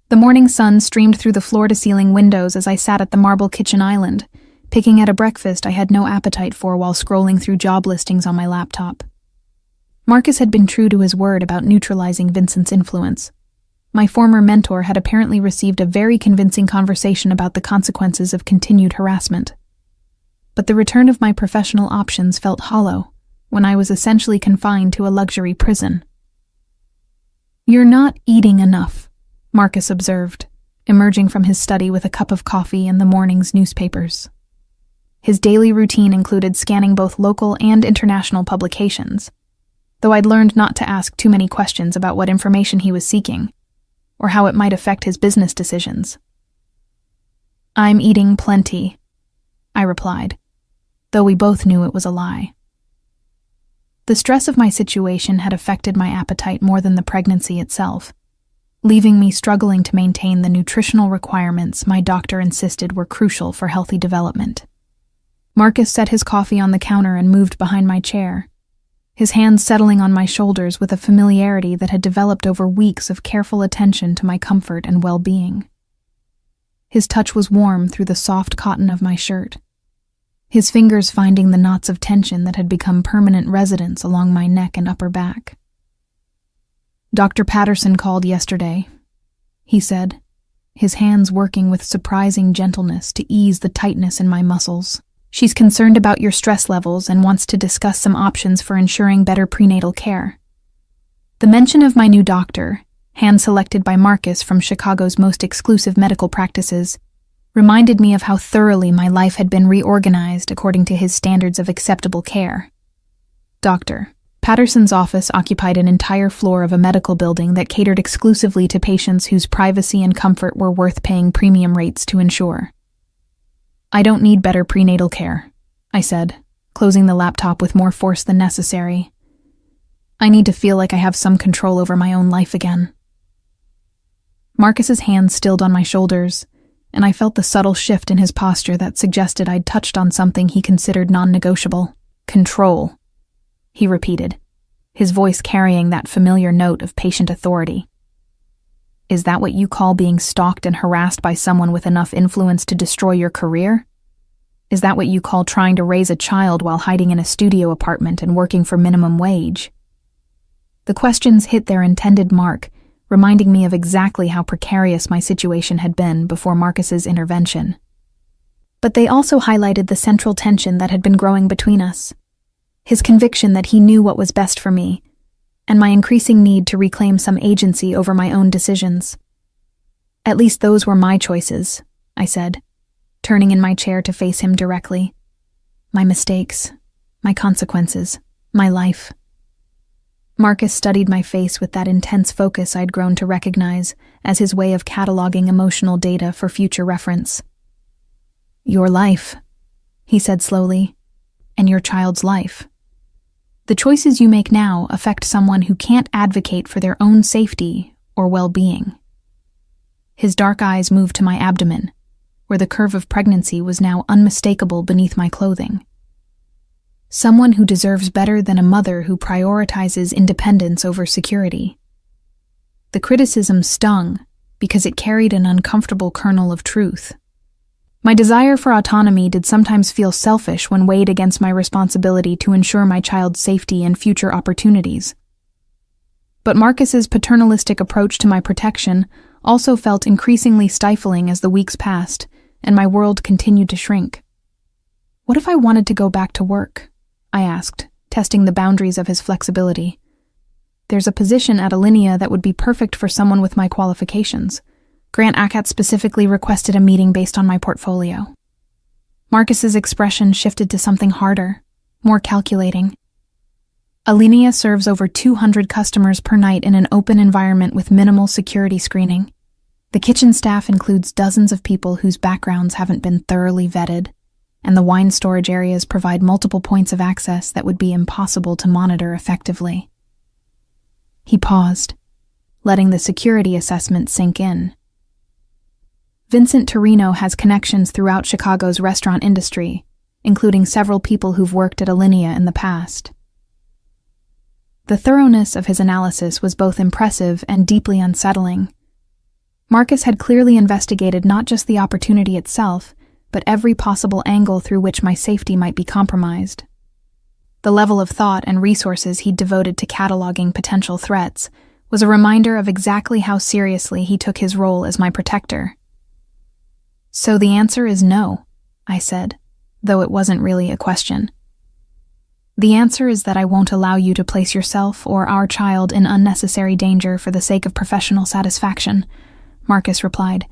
The morning sun streamed through the floor-to-ceiling windows as I sat at the marble kitchen island, picking at a breakfast I had no appetite for while scrolling through job listings on my laptop. Marcus had been true to his word about neutralizing Vincent's influence. My former mentor had apparently received a very convincing conversation about the consequences of continued harassment. But the return of my professional options felt hollow when I was essentially confined to a luxury prison. "You're not eating enough," Marcus observed, emerging from his study with a cup of coffee and the morning's newspapers. His daily routine included scanning both local and international publications, though I'd learned not to ask too many questions about what information he was seeking, or how it might affect his business decisions. "I'm eating plenty," I replied, though we both knew it was a lie. The stress of my situation had affected my appetite more than the pregnancy itself, leaving me struggling to maintain the nutritional requirements my doctor insisted were crucial for healthy development. Marcus set his coffee on the counter and moved behind my chair, his hands settling on my shoulders with a familiarity that had developed over weeks of careful attention to my comfort and well-being. His touch was warm through the soft cotton of my shirt, his fingers finding the knots of tension that had become permanent residents along my neck and upper back. "Dr. Patterson called yesterday," he said, his hands working with surprising gentleness to ease the tightness in my muscles. "She's concerned about your stress levels and wants to discuss some options for ensuring better prenatal care." The mention of my new doctor, hand-selected by Marcus from Chicago's most exclusive medical practices, reminded me of how thoroughly my life had been reorganized according to his standards of acceptable care. Dr. Patterson's office occupied an entire floor of a medical building that catered exclusively to patients whose privacy and comfort were worth paying premium rates to ensure. "I don't need better prenatal care," I said, closing the laptop with more force than necessary. "I need to feel like I have some control over my own life again." Marcus's hands stilled on my shoulders, and I felt the subtle shift in his posture that suggested I'd touched on something he considered non-negotiable. "Control," he repeated, his voice carrying that familiar note of patient authority. "Is that what you call being stalked and harassed by someone with enough influence to destroy your career? Is that what you call trying to raise a child while hiding in a studio apartment and working for minimum wage?" The questions hit their intended mark, reminding me of exactly how precarious my situation had been before Marcus's intervention. But they also highlighted the central tension that had been growing between us, his conviction that he knew what was best for me, and my increasing need to reclaim some agency over my own decisions. "At least those were my choices," I said, turning in my chair to face him directly. "My mistakes, my consequences, My life. Marcus studied my face with that intense focus I'd grown to recognize as his way of cataloging emotional data for future reference. Your life, he said slowly, and your child's life. The choices you make now affect someone who can't advocate for their own safety or well-being. His dark eyes moved to my abdomen, where the curve of pregnancy was now unmistakable beneath my clothing. Someone who deserves better than a mother who prioritizes independence over security. The criticism stung because it carried an uncomfortable kernel of truth. My desire for autonomy did sometimes feel selfish when weighed against my responsibility to ensure my child's safety and future opportunities. But Marcus's paternalistic approach to my protection also felt increasingly stifling as the weeks passed and my world continued to shrink. What if I wanted to go back to work? I asked, testing the boundaries of his flexibility. There's a position at Alinea that would be perfect for someone with my qualifications. Grant Akat specifically requested a meeting based on my portfolio. Marcus's expression shifted to something harder, more calculating. Alinea serves over 200 customers per night in an open environment with minimal security screening. The kitchen staff includes dozens of people whose backgrounds haven't been thoroughly vetted, and the wine storage areas provide multiple points of access that would be impossible to monitor effectively. He paused, letting the security assessment sink in. Vincent Torino has connections throughout Chicago's restaurant industry, including several people who've worked at Alinea in the past. The thoroughness of his analysis was both impressive and deeply unsettling. Marcus had clearly investigated not just the opportunity itself, but every possible angle through which my safety might be compromised. The level of thought and resources he'd devoted to cataloging potential threats was a reminder of exactly how seriously he took his role as my protector. So the answer is no, I said, though it wasn't really a question. The answer is that I won't allow you to place yourself or our child in unnecessary danger for the sake of professional satisfaction, Marcus replied,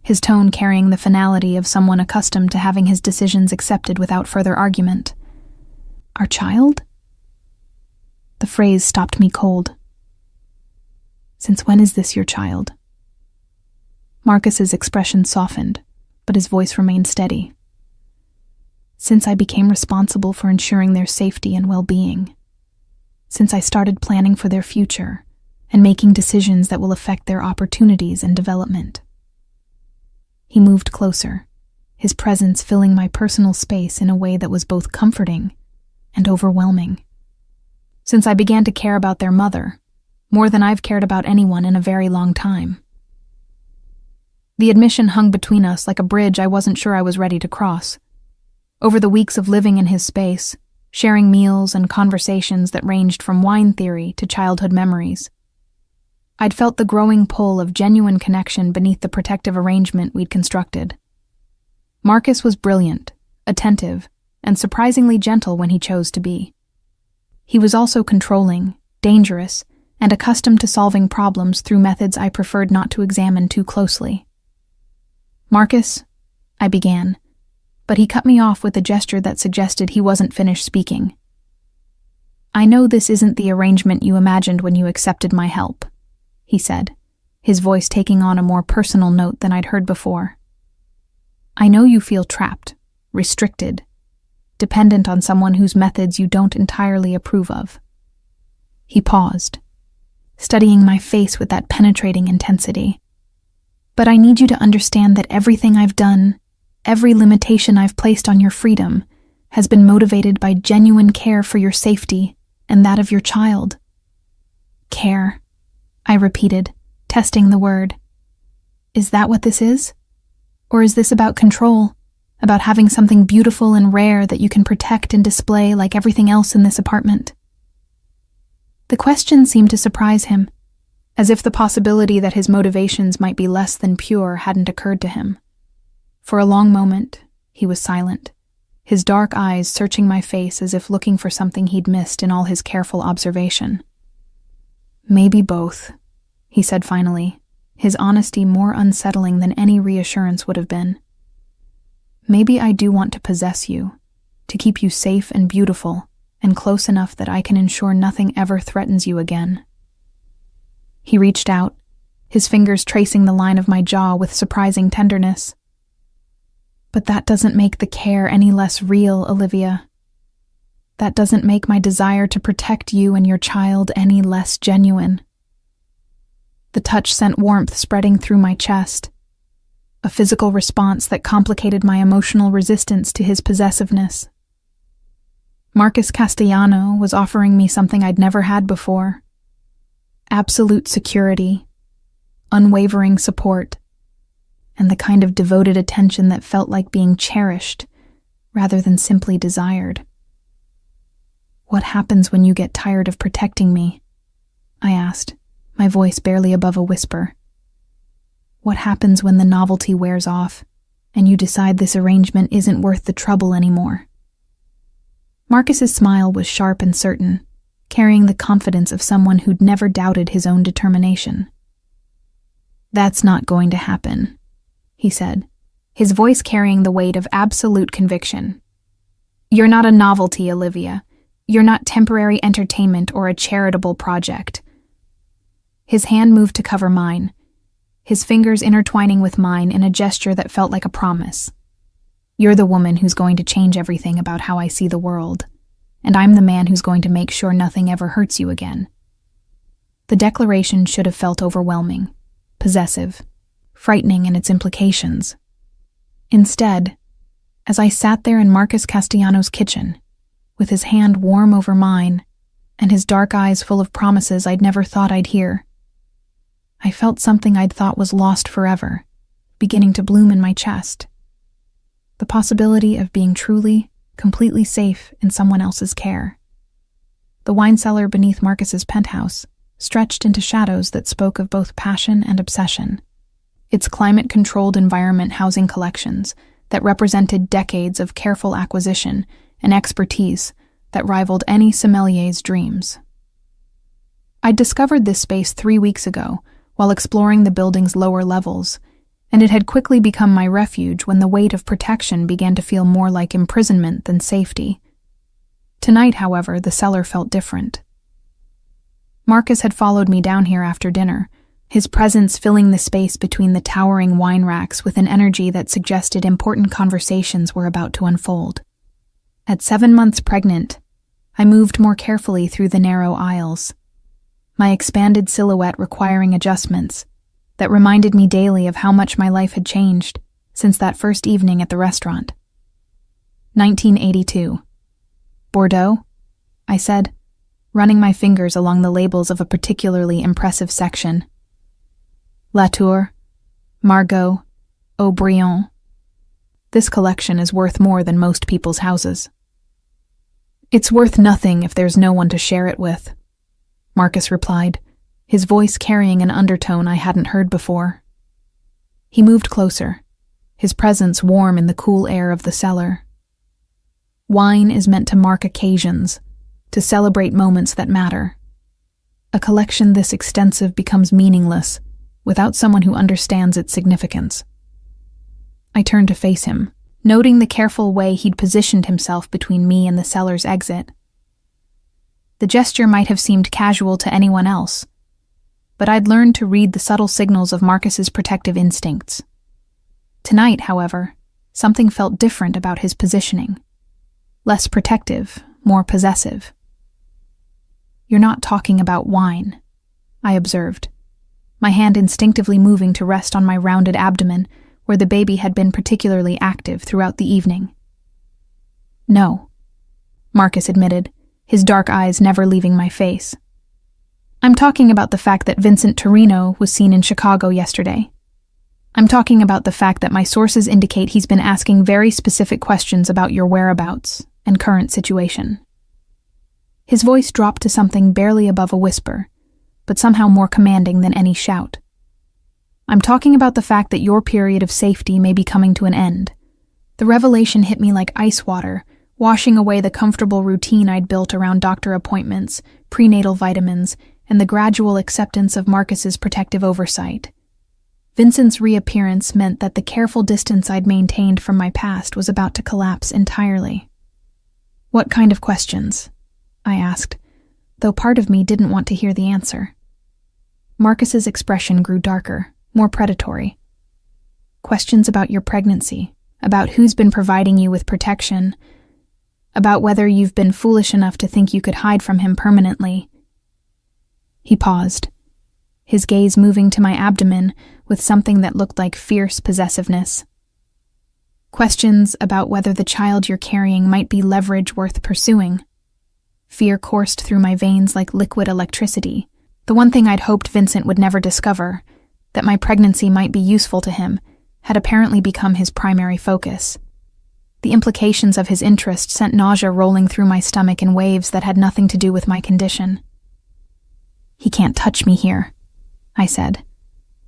his tone carrying the finality of someone accustomed to having his decisions accepted without further argument. Our child? The phrase stopped me cold. Since when is this your child? Marcus's expression softened, but his voice remained steady. Since I became responsible for ensuring their safety and well-being. Since I started planning for their future and making decisions that will affect their opportunities and development. He moved closer, his presence filling my personal space in a way that was both comforting and overwhelming. Since I began to care about their mother, more than I've cared about anyone in a very long time. The admission hung between us like a bridge I wasn't sure I was ready to cross. Over the weeks of living in his space, sharing meals and conversations that ranged from wine theory to childhood memories, I'd felt the growing pull of genuine connection beneath the protective arrangement we'd constructed. Marcus was brilliant, attentive, and surprisingly gentle when he chose to be. He was also controlling, dangerous, and accustomed to solving problems through methods I preferred not to examine too closely. Marcus, I began, but he cut me off with a gesture that suggested he wasn't finished speaking. I know this isn't the arrangement you imagined when you accepted my help, he said, his voice taking on a more personal note than I'd heard before. I know you feel trapped, restricted, dependent on someone whose methods you don't entirely approve of. He paused, studying my face with that penetrating intensity. But I need you to understand that everything I've done, every limitation I've placed on your freedom, has been motivated by genuine care for your safety and that of your child. Care, I repeated, testing the word. Is that what this is? Or is this about control, about having something beautiful and rare that you can protect and display like everything else in this apartment? The question seemed to surprise him, as if the possibility that his motivations might be less than pure hadn't occurred to him. For a long moment, he was silent, his dark eyes searching my face as if looking for something he'd missed in all his careful observation. Maybe both, he said finally, his honesty more unsettling than any reassurance would have been. Maybe I do want to possess you, to keep you safe and beautiful, and close enough that I can ensure nothing ever threatens you again." He reached out, his fingers tracing the line of my jaw with surprising tenderness. "But that doesn't make the care any less real, Olivia. That doesn't make my desire to protect you and your child any less genuine." The touch sent warmth spreading through my chest, a physical response that complicated my emotional resistance to his possessiveness. Marcus Castellano was offering me something I'd never had before: absolute security, unwavering support, and the kind of devoted attention that felt like being cherished rather than simply desired. "What happens when you get tired of protecting me?" I asked, my voice barely above a whisper. "What happens when the novelty wears off and you decide this arrangement isn't worth the trouble anymore?" Marcus's smile was sharp and certain, carrying the confidence of someone who'd never doubted his own determination. "That's not going to happen," he said, his voice carrying the weight of absolute conviction. "You're not a novelty, Olivia. You're not temporary entertainment or a charitable project." His hand moved to cover mine, his fingers intertwining with mine in a gesture that felt like a promise. "You're the woman who's going to change everything about how I see the world, and I'm the man who's going to make sure nothing ever hurts you again." The declaration should have felt overwhelming, possessive, frightening in its implications. Instead, as I sat there in Marcus Castellano's kitchen, with his hand warm over mine and his dark eyes full of promises I'd never thought I'd hear, I felt something I'd thought was lost forever, beginning to bloom in my chest. The possibility of being truly, completely safe in someone else's care. The wine cellar beneath Marcus's penthouse stretched into shadows that spoke of both passion and obsession, its climate-controlled environment housing collections that represented decades of careful acquisition and expertise that rivaled any sommelier's dreams. I'd discovered this space 3 weeks ago while exploring the building's lower levels, and it had quickly become my refuge when the weight of protection began to feel more like imprisonment than safety. Tonight, however, the cellar felt different. Marcus had followed me down here after dinner, his presence filling the space between the towering wine racks with an energy that suggested important conversations were about to unfold. At 7 months pregnant, I moved more carefully through the narrow aisles, my expanded silhouette requiring adjustments that reminded me daily of how much my life had changed since that first evening at the restaurant. 1982. "Bordeaux?" I said, running my fingers along the labels of a particularly impressive section. "Latour, Margaux, Aubryon. This collection is worth more than most people's houses." "It's worth nothing if there's no one to share it with," Marcus replied, his voice carrying an undertone I hadn't heard before. He moved closer, his presence warm in the cool air of the cellar. Wine is meant to mark occasions, to celebrate moments that matter. A collection this extensive becomes meaningless without someone who understands its significance. I turned to face him, noting the careful way he'd positioned himself between me and the cellar's exit. The gesture might have seemed casual to anyone else, but I'd learned to read the subtle signals of Marcus's protective instincts. Tonight, however, something felt different about his positioning. Less protective, more possessive. "You're not talking about wine," I observed, my hand instinctively moving to rest on my rounded abdomen where the baby had been particularly active throughout the evening. "No," Marcus admitted, his dark eyes never leaving my face. "I'm talking about the fact that Vincent Torino was seen in Chicago yesterday. I'm talking about the fact that my sources indicate he's been asking very specific questions about your whereabouts and current situation." His voice dropped to something barely above a whisper, but somehow more commanding than any shout. "I'm talking about the fact that your period of safety may be coming to an end." The revelation hit me like ice water, washing away the comfortable routine I'd built around doctor appointments, prenatal vitamins, and the gradual acceptance of Marcus's protective oversight. Vincent's reappearance meant that the careful distance I'd maintained from my past was about to collapse entirely. "What kind of questions?" I asked, though part of me didn't want to hear the answer. Marcus's expression grew darker, more predatory. Questions about your pregnancy, about who's been providing you with protection, about whether you've been foolish enough to think you could hide from him permanently. He paused, his gaze moving to my abdomen with something that looked like fierce possessiveness. Questions about whether the child you're carrying might be leverage worth pursuing. Fear coursed through my veins like liquid electricity. The one thing I'd hoped Vincent would never discover, that my pregnancy might be useful to him, had apparently become his primary focus. The implications of his interest sent nausea rolling through my stomach in waves that had nothing to do with my condition. "He can't touch me here," I said,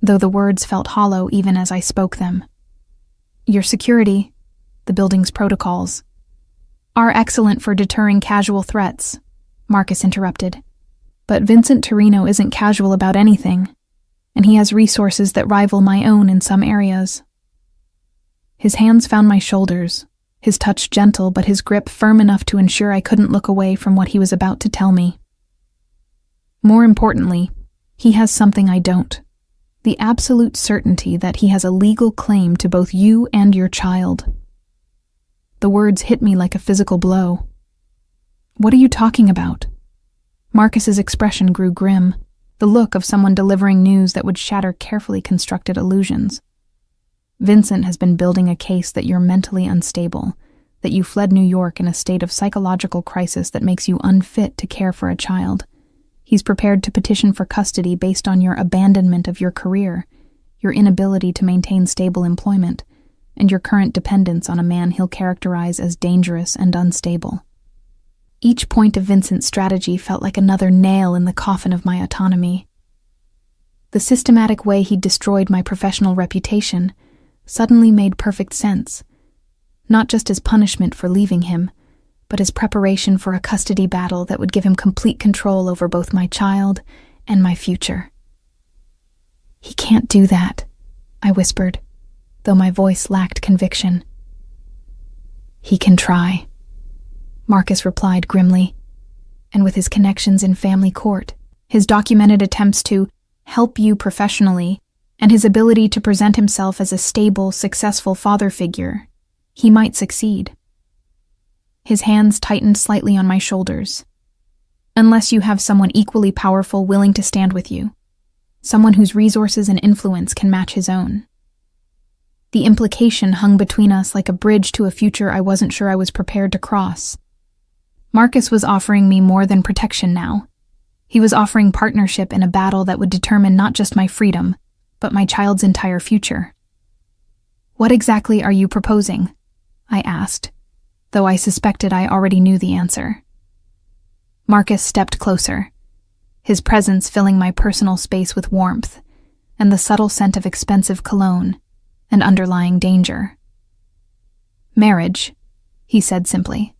though the words felt hollow even as I spoke them. "Your security, the building's protocols, are excellent for deterring casual threats," Marcus interrupted. "But Vincent Torino isn't casual about anything, and he has resources that rival my own in some areas." His hands found my shoulders, his touch gentle but his grip firm enough to ensure I couldn't look away from what he was about to tell me. "More importantly, he has something I don't. The absolute certainty that he has a legal claim to both you and your child." The words hit me like a physical blow. "What are you talking about?" Marcus's expression grew grim, the look of someone delivering news that would shatter carefully constructed illusions. "Vincent has been building a case that you're mentally unstable, that you fled New York in a state of psychological crisis that makes you unfit to care for a child. He's prepared to petition for custody based on your abandonment of your career, your inability to maintain stable employment, and your current dependence on a man he'll characterize as dangerous and unstable." Each point of Vincent's strategy felt like another nail in the coffin of my autonomy. The systematic way he'd destroyed my professional reputation suddenly made perfect sense, not just as punishment for leaving him, but as preparation for a custody battle that would give him complete control over both my child and my future. "He can't do that," I whispered, though my voice lacked conviction. "He can try," Marcus replied grimly, and with his connections in family court, his documented attempts to help you professionally, and his ability to present himself as a stable, successful father figure, he might succeed. His hands tightened slightly on my shoulders. "Unless you have someone equally powerful willing to stand with you, someone whose resources and influence can match his own." The implication hung between us like a bridge to a future I wasn't sure I was prepared to cross. Marcus was offering me more than protection now. He was offering partnership in a battle that would determine not just my freedom, but my child's entire future. "What exactly are you proposing?" I asked, though I suspected I already knew the answer. Marcus stepped closer, his presence filling my personal space with warmth and the subtle scent of expensive cologne and underlying danger. "Marriage," he said simply.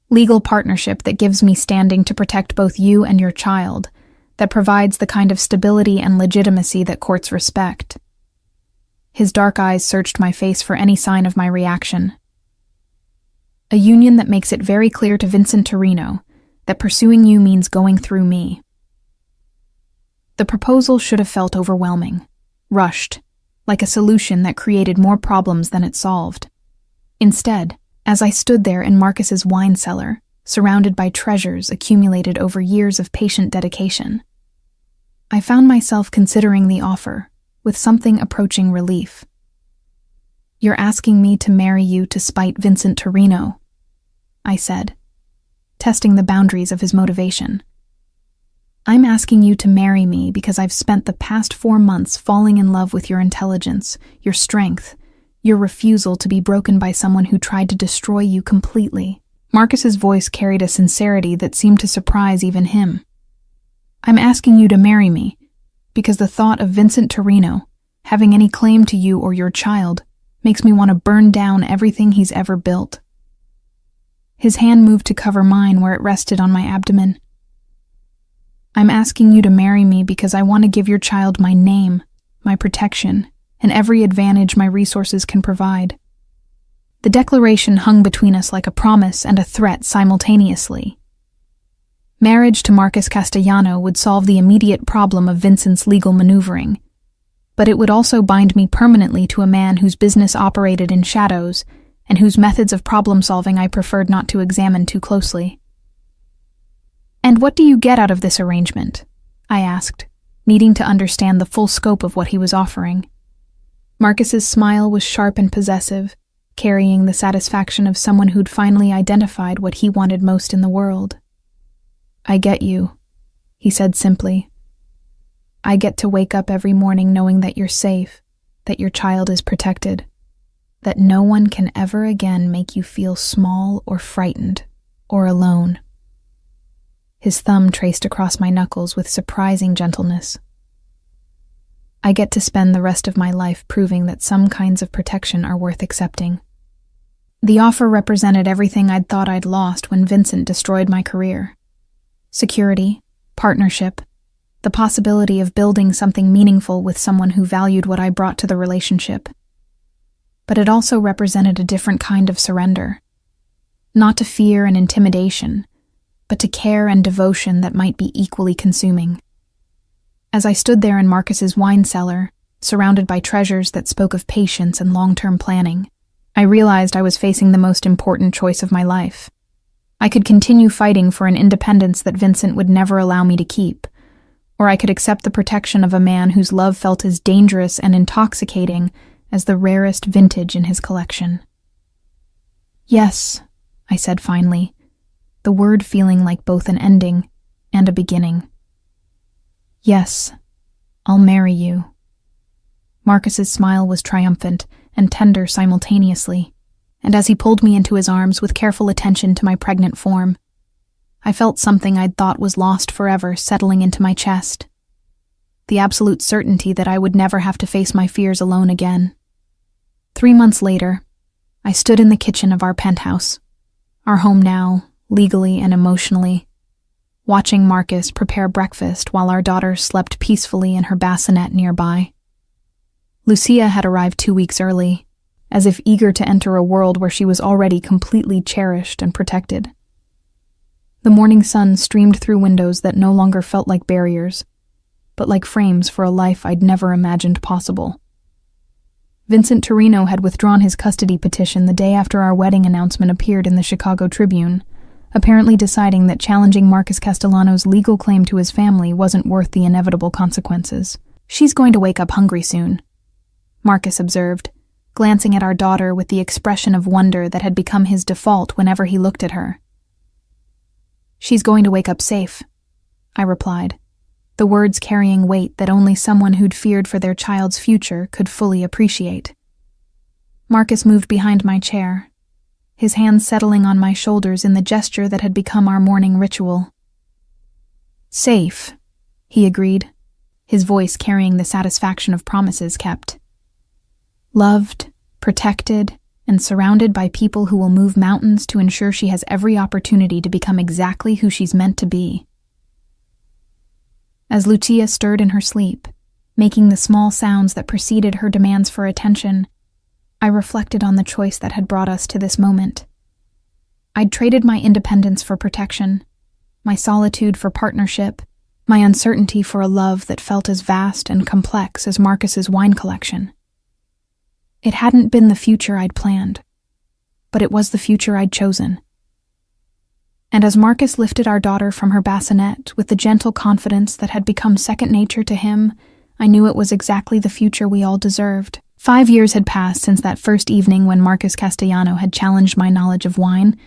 "Legal partnership that gives me standing to protect both you and your child, that provides the kind of stability and legitimacy that courts respect." His dark eyes searched my face for any sign of my reaction. "A union that makes it very clear to Vincent Torino that pursuing you means going through me." The proposal should have felt overwhelming, rushed, like a solution that created more problems than it solved. Instead, as I stood there in Marcus's wine cellar, surrounded by treasures accumulated over years of patient dedication, I found myself considering the offer with something approaching relief. "You're asking me to marry you to spite Vincent Torino," I said, testing the boundaries of his motivation. "I'm asking you to marry me because I've spent the past 4 months falling in love with your intelligence, your strength, your refusal to be broken by someone who tried to destroy you completely." Marcus's voice carried a sincerity that seemed to surprise even him. "I'm asking you to marry me because the thought of Vincent Torino having any claim to you or your child makes me want to burn down everything he's ever built." His hand moved to cover mine where it rested on my abdomen. "I'm asking you to marry me because I want to give your child my name, my protection, and every advantage my resources can provide." The declaration hung between us like a promise and a threat simultaneously. Marriage to Marcus Castellano would solve the immediate problem of Vincent's legal maneuvering, but it would also bind me permanently to a man whose business operated in shadows and whose methods of problem-solving I preferred not to examine too closely. "And what do you get out of this arrangement?" I asked, needing to understand the full scope of what he was offering. Marcus's smile was sharp and possessive, carrying the satisfaction of someone who'd finally identified what he wanted most in the world. "I get you," he said simply. "I get to wake up every morning knowing that you're safe, that your child is protected, that no one can ever again make you feel small or frightened or alone." His thumb traced across my knuckles with surprising gentleness. "I get to spend the rest of my life proving that some kinds of protection are worth accepting." The offer represented everything I'd thought I'd lost when Vincent destroyed my career. Security, partnership, the possibility of building something meaningful with someone who valued what I brought to the relationship. But it also represented a different kind of surrender. Not to fear and intimidation, but to care and devotion that might be equally consuming. As I stood there in Marcus's wine cellar, surrounded by treasures that spoke of patience and long-term planning, I realized I was facing the most important choice of my life. I could continue fighting for an independence that Vincent would never allow me to keep, or I could accept the protection of a man whose love felt as dangerous and intoxicating as the rarest vintage in his collection. "Yes," I said finally, the word feeling like both an ending and a beginning. "Yes, I'll marry you." Marcus's smile was triumphant and tender simultaneously, and as he pulled me into his arms with careful attention to my pregnant form, I felt something I'd thought was lost forever settling into my chest. The absolute certainty that I would never have to face my fears alone again. 3 months later, I stood in the kitchen of our penthouse, our home now, legally and emotionally, watching Marcus prepare breakfast while our daughter slept peacefully in her bassinet nearby. Lucia had arrived 2 weeks early, as if eager to enter a world where she was already completely cherished and protected. The morning sun streamed through windows that no longer felt like barriers, but like frames for a life I'd never imagined possible. Vincent Torino had withdrawn his custody petition the day after our wedding announcement appeared in the Chicago Tribune, apparently deciding that challenging Marcus Castellano's legal claim to his family wasn't worth the inevitable consequences. "She's going to wake up hungry soon," Marcus observed, glancing at our daughter with the expression of wonder that had become his default whenever he looked at her. "She's going to wake up safe," I replied, the words carrying weight that only someone who'd feared for their child's future could fully appreciate. Marcus moved behind my chair, his hands settling on my shoulders in the gesture that had become our morning ritual. "Safe," he agreed, his voice carrying the satisfaction of promises kept. "Loved, protected, and surrounded by people who will move mountains to ensure she has every opportunity to become exactly who she's meant to be." As Lucia stirred in her sleep, making the small sounds that preceded her demands for attention, I reflected on the choice that had brought us to this moment. I'd traded my independence for protection, my solitude for partnership, my uncertainty for a love that felt as vast and complex as Marcus's wine collection. It hadn't been the future I'd planned, but it was the future I'd chosen. And as Marcus lifted our daughter from her bassinet with the gentle confidence that had become second nature to him, I knew it was exactly the future we all deserved. 5 years had passed since that first evening when Marcus Castellano had challenged my knowledge of wine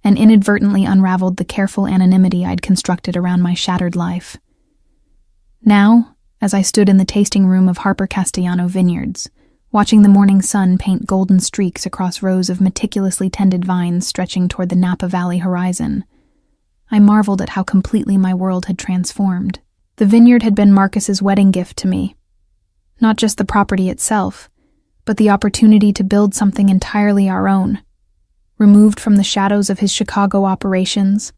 and inadvertently unraveled the careful anonymity I'd constructed around my shattered life. Now, as I stood in the tasting room of Harper Castellano Vineyards, watching the morning sun paint golden streaks across rows of meticulously tended vines stretching toward the Napa Valley horizon, I marveled at how completely my world had transformed. The vineyard had been Marcus's wedding gift to me. Not just the property itself, but the opportunity to build something entirely our own, removed from the shadows of his Chicago operations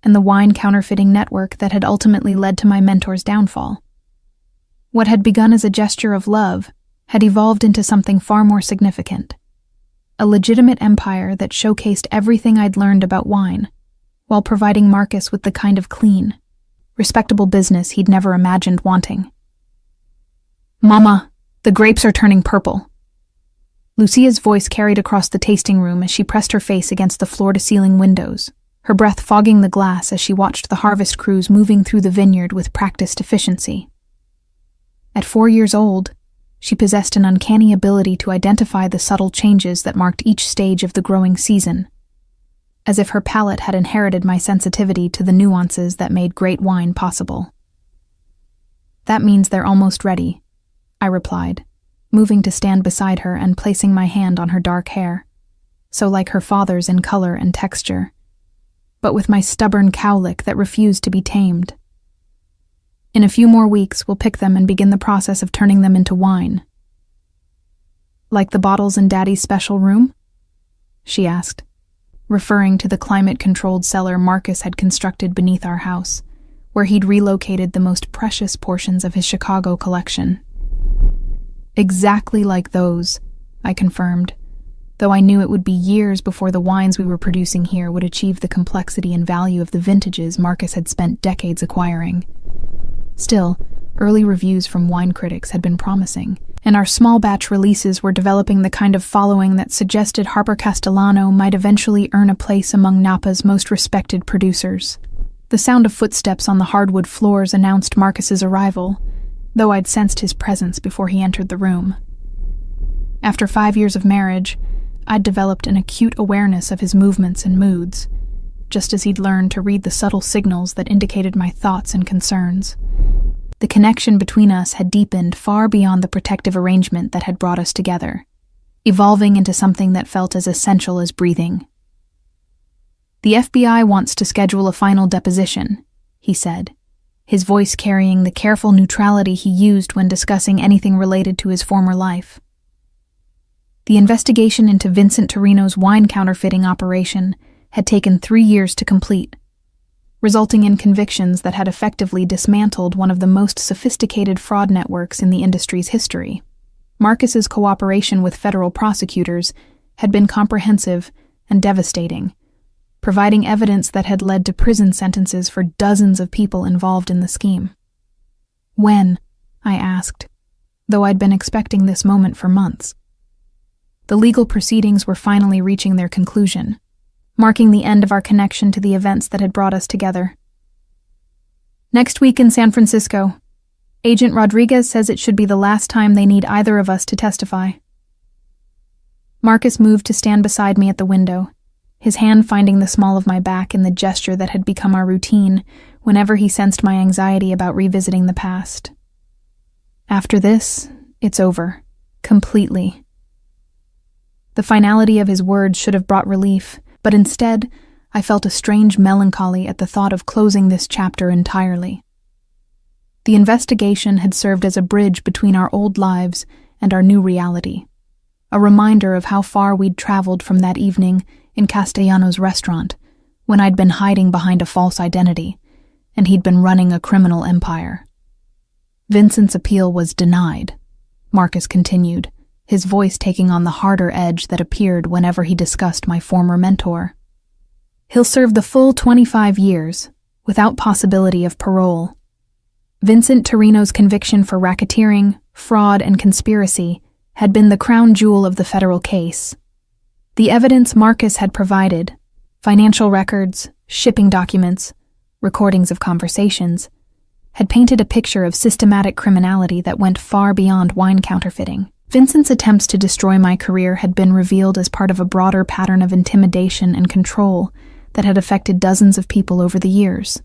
and the wine counterfeiting network that had ultimately led to my mentor's downfall. What had begun as a gesture of love had evolved into something far more significant, a legitimate empire that showcased everything I'd learned about wine, while providing Marcus with the kind of clean, respectable business he'd never imagined wanting. "Mama, the grapes are turning purple." Lucia's voice carried across the tasting room as she pressed her face against the floor-to-ceiling windows, her breath fogging the glass as she watched the harvest crews moving through the vineyard with practiced efficiency. At 4 years old, she possessed an uncanny ability to identify the subtle changes that marked each stage of the growing season, as if her palate had inherited my sensitivity to the nuances that made great wine possible. "That means they're almost ready," I replied, moving to stand beside her and placing my hand on her dark hair, so like her father's in color and texture, but with my stubborn cowlick that refused to be tamed. "In a few more weeks, we'll pick them and begin the process of turning them into wine." "Like the bottles in Daddy's special room?" she asked, referring to the climate-controlled cellar Marcus had constructed beneath our house, where he'd relocated the most precious portions of his Chicago collection. "Exactly like those," I confirmed, though I knew it would be years before the wines we were producing here would achieve the complexity and value of the vintages Marcus had spent decades acquiring. Still, early reviews from wine critics had been promising, and our small-batch releases were developing the kind of following that suggested Harper Castellano might eventually earn a place among Napa's most respected producers. The sound of footsteps on the hardwood floors announced Marcus's arrival, though I'd sensed his presence before he entered the room. After 5 years of marriage, I'd developed an acute awareness of his movements and moods, just as he'd learned to read the subtle signals that indicated my thoughts and concerns. The connection between us had deepened far beyond the protective arrangement that had brought us together, evolving into something that felt as essential as breathing. "The FBI wants to schedule a final deposition," he said, his voice carrying the careful neutrality he used when discussing anything related to his former life. The investigation into Vincent Torino's wine counterfeiting operation had taken 3 years to complete, resulting in convictions that had effectively dismantled one of the most sophisticated fraud networks in the industry's history. Marcus's cooperation with federal prosecutors had been comprehensive and devastating, providing evidence that had led to prison sentences for dozens of people involved in the scheme. "When?" I asked, though I'd been expecting this moment for months. The legal proceedings were finally reaching their conclusion, marking the end of our connection to the events that had brought us together. "Next week in San Francisco. Agent Rodriguez says it should be the last time they need either of us to testify." Marcus moved to stand beside me at the window, his hand finding the small of my back in the gesture that had become our routine whenever he sensed my anxiety about revisiting the past. "After this, it's over. Completely." The finality of his words should have brought relief, but instead, I felt a strange melancholy at the thought of closing this chapter entirely. The investigation had served as a bridge between our old lives and our new reality, a reminder of how far we'd traveled from that evening in Castellano's restaurant, when I'd been hiding behind a false identity, and he'd been running a criminal empire. Vincent's appeal was denied, Marcus continued, his voice taking on the harder edge that appeared whenever he discussed my former mentor. "He'll serve the full 25 years, without possibility of parole. Vincent Torino's conviction for racketeering, fraud, and conspiracy had been the crown jewel of the federal case. The evidence Marcus had provided, financial records, shipping documents, recordings of conversations, had painted a picture of systematic criminality that went far beyond wine counterfeiting. Vincent's attempts to destroy my career had been revealed as part of a broader pattern of intimidation and control that had affected dozens of people over the years.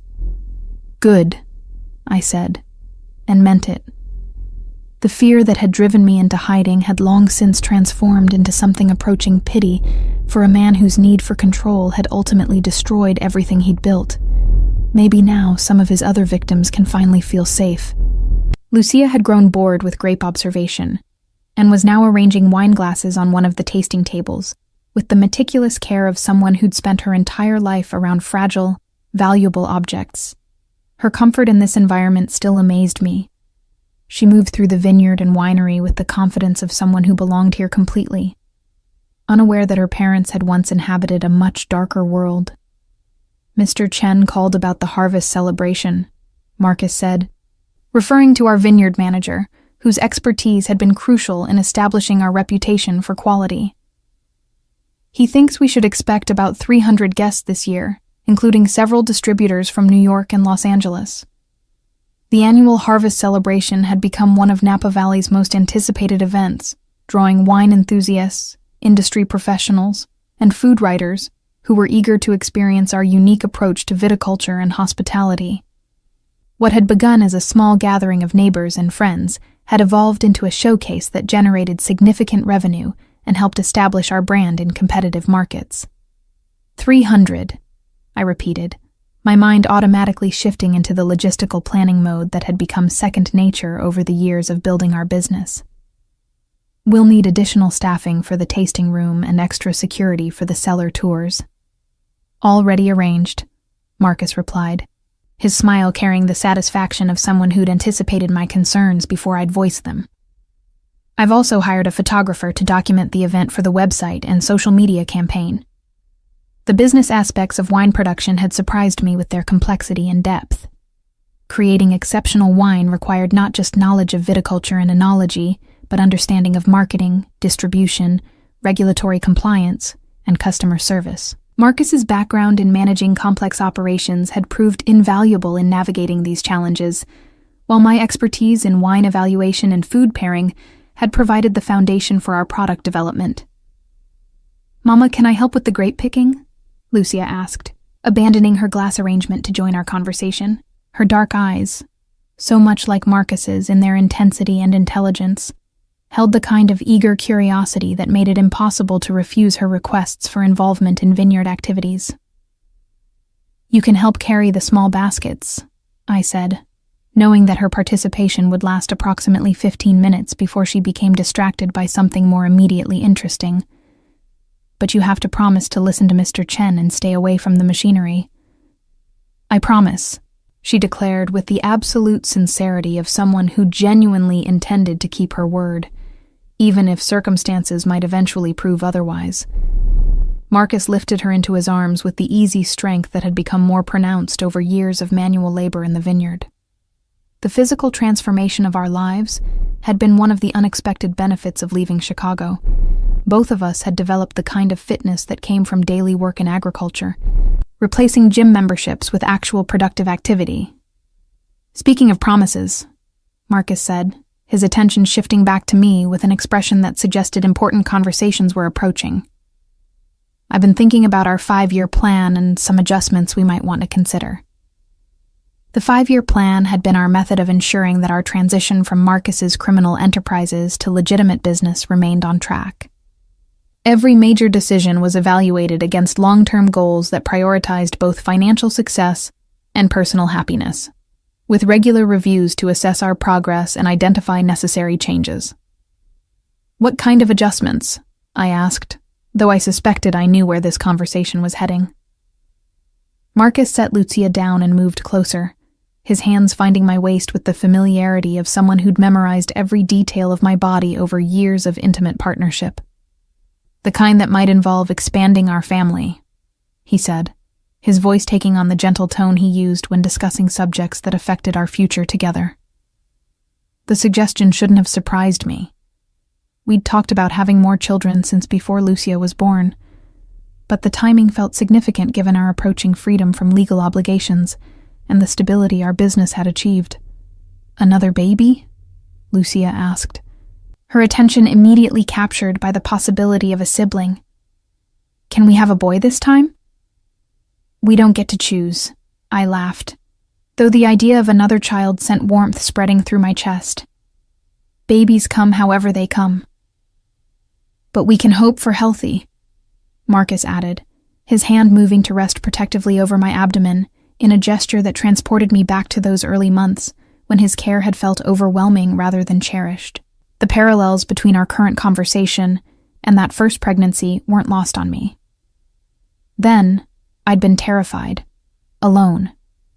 "Good," I said, and meant it. The fear that had driven me into hiding had long since transformed into something approaching pity for a man whose need for control had ultimately destroyed everything he'd built. Maybe now some of his other victims can finally feel safe. Lucia had grown bored with grape observation, and was now arranging wine glasses on one of the tasting tables, with the meticulous care of someone who'd spent her entire life around fragile, valuable objects. Her comfort in this environment still amazed me. She moved through the vineyard and winery with the confidence of someone who belonged here completely, unaware that her parents had once inhabited a much darker world. Mr. Chen called about the harvest celebration, Marcus said, referring to our vineyard manager, whose expertise had been crucial in establishing our reputation for quality. He thinks we should expect about 300 guests this year, including several distributors from New York and Los Angeles. The annual harvest celebration had become one of Napa Valley's most anticipated events, drawing wine enthusiasts, industry professionals, and food writers who were eager to experience our unique approach to viticulture and hospitality. What had begun as a small gathering of neighbors and friends had evolved into a showcase that generated significant revenue and helped establish our brand in competitive markets. 300, I repeated, my mind automatically shifting into the logistical planning mode that had become second nature over the years of building our business. We'll need additional staffing for the tasting room and extra security for the cellar tours. Already arranged, Marcus replied, his smile carrying the satisfaction of someone who'd anticipated my concerns before I'd voiced them. I've also hired a photographer to document the event for the website and social media campaign. The business aspects of wine production had surprised me with their complexity and depth. Creating exceptional wine required not just knowledge of viticulture and enology, but understanding of marketing, distribution, regulatory compliance, and customer service. Marcus's background in managing complex operations had proved invaluable in navigating these challenges, while my expertise in wine evaluation and food pairing had provided the foundation for our product development. "Mama, can I help with the grape picking?" Lucia asked, abandoning her glass arrangement to join our conversation. Her dark eyes, so much like Marcus's in their intensity and intelligence, held the kind of eager curiosity that made it impossible to refuse her requests for involvement in vineyard activities. "You can help carry the small baskets," I said, knowing that her participation would last approximately 15 minutes before she became distracted by something more immediately interesting. "But you have to promise to listen to Mr. Chen and stay away from the machinery." "I promise," she declared with the absolute sincerity of someone who genuinely intended to keep her word, even if circumstances might eventually prove otherwise. Marcus lifted her into his arms with the easy strength that had become more pronounced over years of manual labor in the vineyard. The physical transformation of our lives had been one of the unexpected benefits of leaving Chicago. Both of us had developed the kind of fitness that came from daily work in agriculture, replacing gym memberships with actual productive activity. "Speaking of promises," Marcus said, his attention shifting back to me with an expression that suggested important conversations were approaching. "I've been thinking about our 5-year plan and some adjustments we might want to consider." The 5-year plan had been our method of ensuring that our transition from Marcus's criminal enterprises to legitimate business remained on track. Every major decision was evaluated against long-term goals that prioritized both financial success and personal happiness, with regular reviews to assess our progress and identify necessary changes. "What kind of adjustments?" I asked, though I suspected I knew where this conversation was heading. Marcus set Lucia down and moved closer, his hands finding my waist with the familiarity of someone who'd memorized every detail of my body over years of intimate partnership. "The kind that might involve expanding our family," he said, his voice taking on the gentle tone he used when discussing subjects that affected our future together. The suggestion shouldn't have surprised me. We'd talked about having more children since before Lucia was born, but the timing felt significant given our approaching freedom from legal obligations and the stability our business had achieved. "Another baby?" Lucia asked, her attention immediately captured by the possibility of a sibling. "Can we have a boy this time?" "We don't get to choose," I laughed, though the idea of another child sent warmth spreading through my chest. "Babies come however they come." "But we can hope for healthy," Marcus added, his hand moving to rest protectively over my abdomen in a gesture that transported me back to those early months when his care had felt overwhelming rather than cherished. The parallels between our current conversation and that first pregnancy weren't lost on me. Then, I'd been terrified, alone,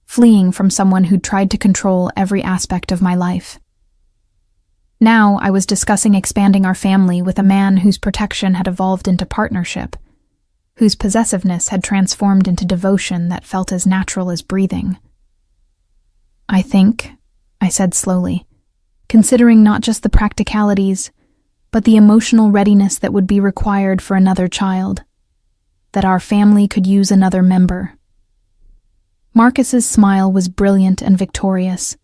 fleeing from someone who'd tried to control every aspect of my life. Now I was discussing expanding our family with a man whose protection had evolved into partnership, whose possessiveness had transformed into devotion that felt as natural as breathing. "I think," I said slowly, considering not just the practicalities, but the emotional readiness that would be required for another child, that our family could use another member. Marcus's smile was brilliant and victorious,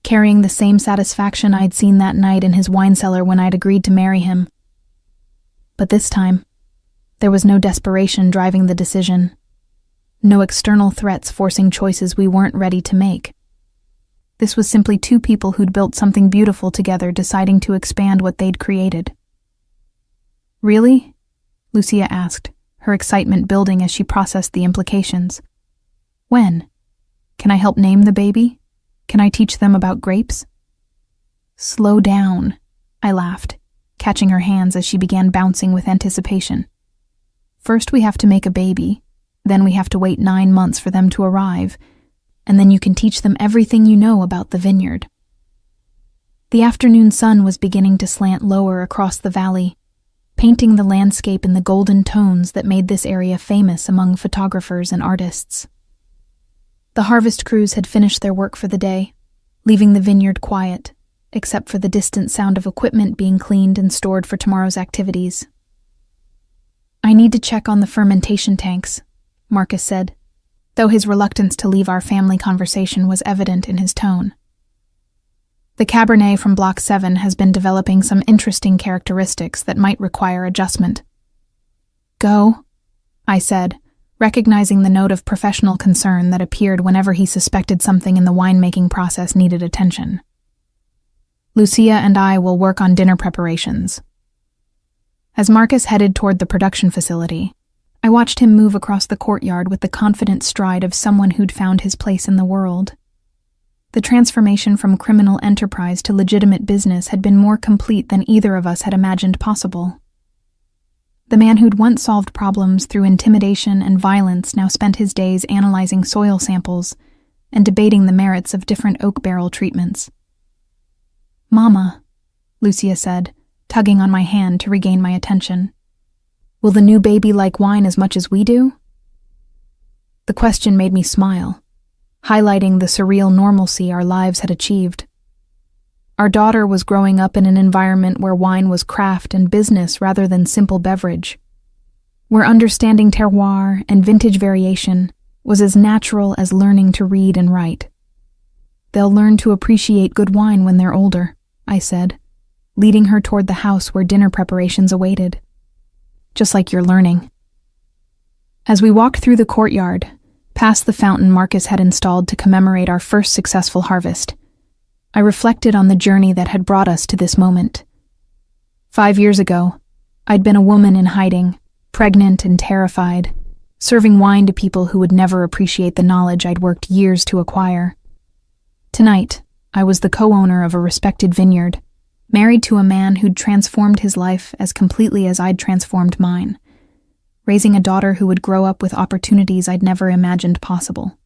carrying the same satisfaction I'd seen that night in his wine cellar when I'd agreed to marry him. But this time, there was no desperation driving the decision, no external threats forcing choices we weren't ready to make. This was simply two people who'd built something beautiful together deciding to expand what they'd created. "Really?" Lucia asked, her excitement building as she processed the implications. "When? Can I help name the baby? Can I teach them about grapes?" "Slow down," I laughed, catching her hands as she began bouncing with anticipation. "First we have to make a baby, then we have to wait 9 months for them to arrive, and then you can teach them everything you know about the vineyard." The afternoon sun was beginning to slant lower across the valley, painting the landscape in the golden tones that made this area famous among photographers and artists. The harvest crews had finished their work for the day, leaving the vineyard quiet, except for the distant sound of equipment being cleaned and stored for tomorrow's activities. "I need to check on the fermentation tanks," Marcus said, though his reluctance to leave our family conversation was evident in his tone. "The Cabernet from Block 7 has been developing some interesting characteristics that might require adjustment." "Go," I said, recognizing the note of professional concern that appeared whenever he suspected something in the winemaking process needed attention. "Lucia and I will work on dinner preparations." As Marcus headed toward the production facility, I watched him move across the courtyard with the confident stride of someone who'd found his place in the world. The transformation from criminal enterprise to legitimate business had been more complete than either of us had imagined possible. The man who'd once solved problems through intimidation and violence now spent his days analyzing soil samples and debating the merits of different oak barrel treatments. "Mama," Lucia said, tugging on my hand to regain my attention. "Will the new baby like wine as much as we do?" The question made me smile, highlighting the surreal normalcy our lives had achieved. Our daughter was growing up in an environment where wine was craft and business rather than simple beverage, where understanding terroir and vintage variation was as natural as learning to read and write. "They'll learn to appreciate good wine when they're older," I said, leading her toward the house where dinner preparations awaited. "Just like you're learning." As we walked through the courtyard, past the fountain Marcus had installed to commemorate our first successful harvest, I reflected on the journey that had brought us to this moment. 5 years ago, I'd been a woman in hiding, pregnant and terrified, serving wine to people who would never appreciate the knowledge I'd worked years to acquire. Tonight, I was the co-owner of a respected vineyard, married to a man who'd transformed his life as completely as I'd transformed mine, raising a daughter who would grow up with opportunities I'd never imagined possible.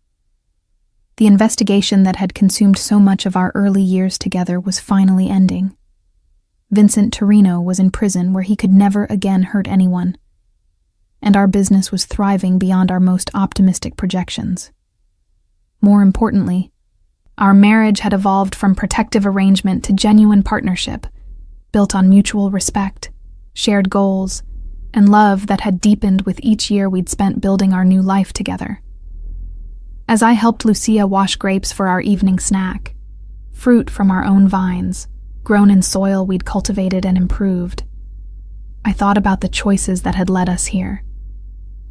The investigation that had consumed so much of our early years together was finally ending. Vincent Torino was in prison where he could never again hurt anyone, and our business was thriving beyond our most optimistic projections. More importantly, our marriage had evolved from protective arrangement to genuine partnership, built on mutual respect, shared goals, and love that had deepened with each year we'd spent building our new life together. As I helped Lucia wash grapes for our evening snack, fruit from our own vines, grown in soil we'd cultivated and improved, I thought about the choices that had led us here.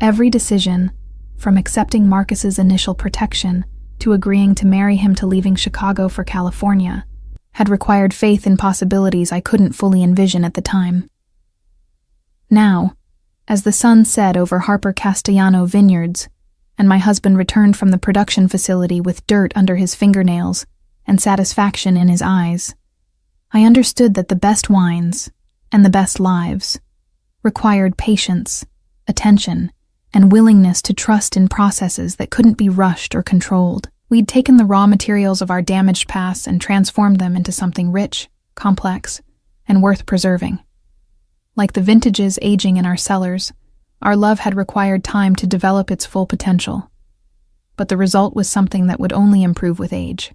Every decision, from accepting Marcus's initial protection to agreeing to marry him to leaving Chicago for California, had required faith in possibilities I couldn't fully envision at the time. Now, as the sun set over Harper Castellano vineyards, and my husband returned from the production facility with dirt under his fingernails and satisfaction in his eyes, I understood that the best wines and the best lives required patience, attention, and willingness to trust in processes that couldn't be rushed or controlled. We'd taken the raw materials of our damaged past and transformed them into something rich, complex, and worth preserving. Like the vintages aging in our cellars, Our love had required time to develop its full potential, but the result was something that would only improve with age.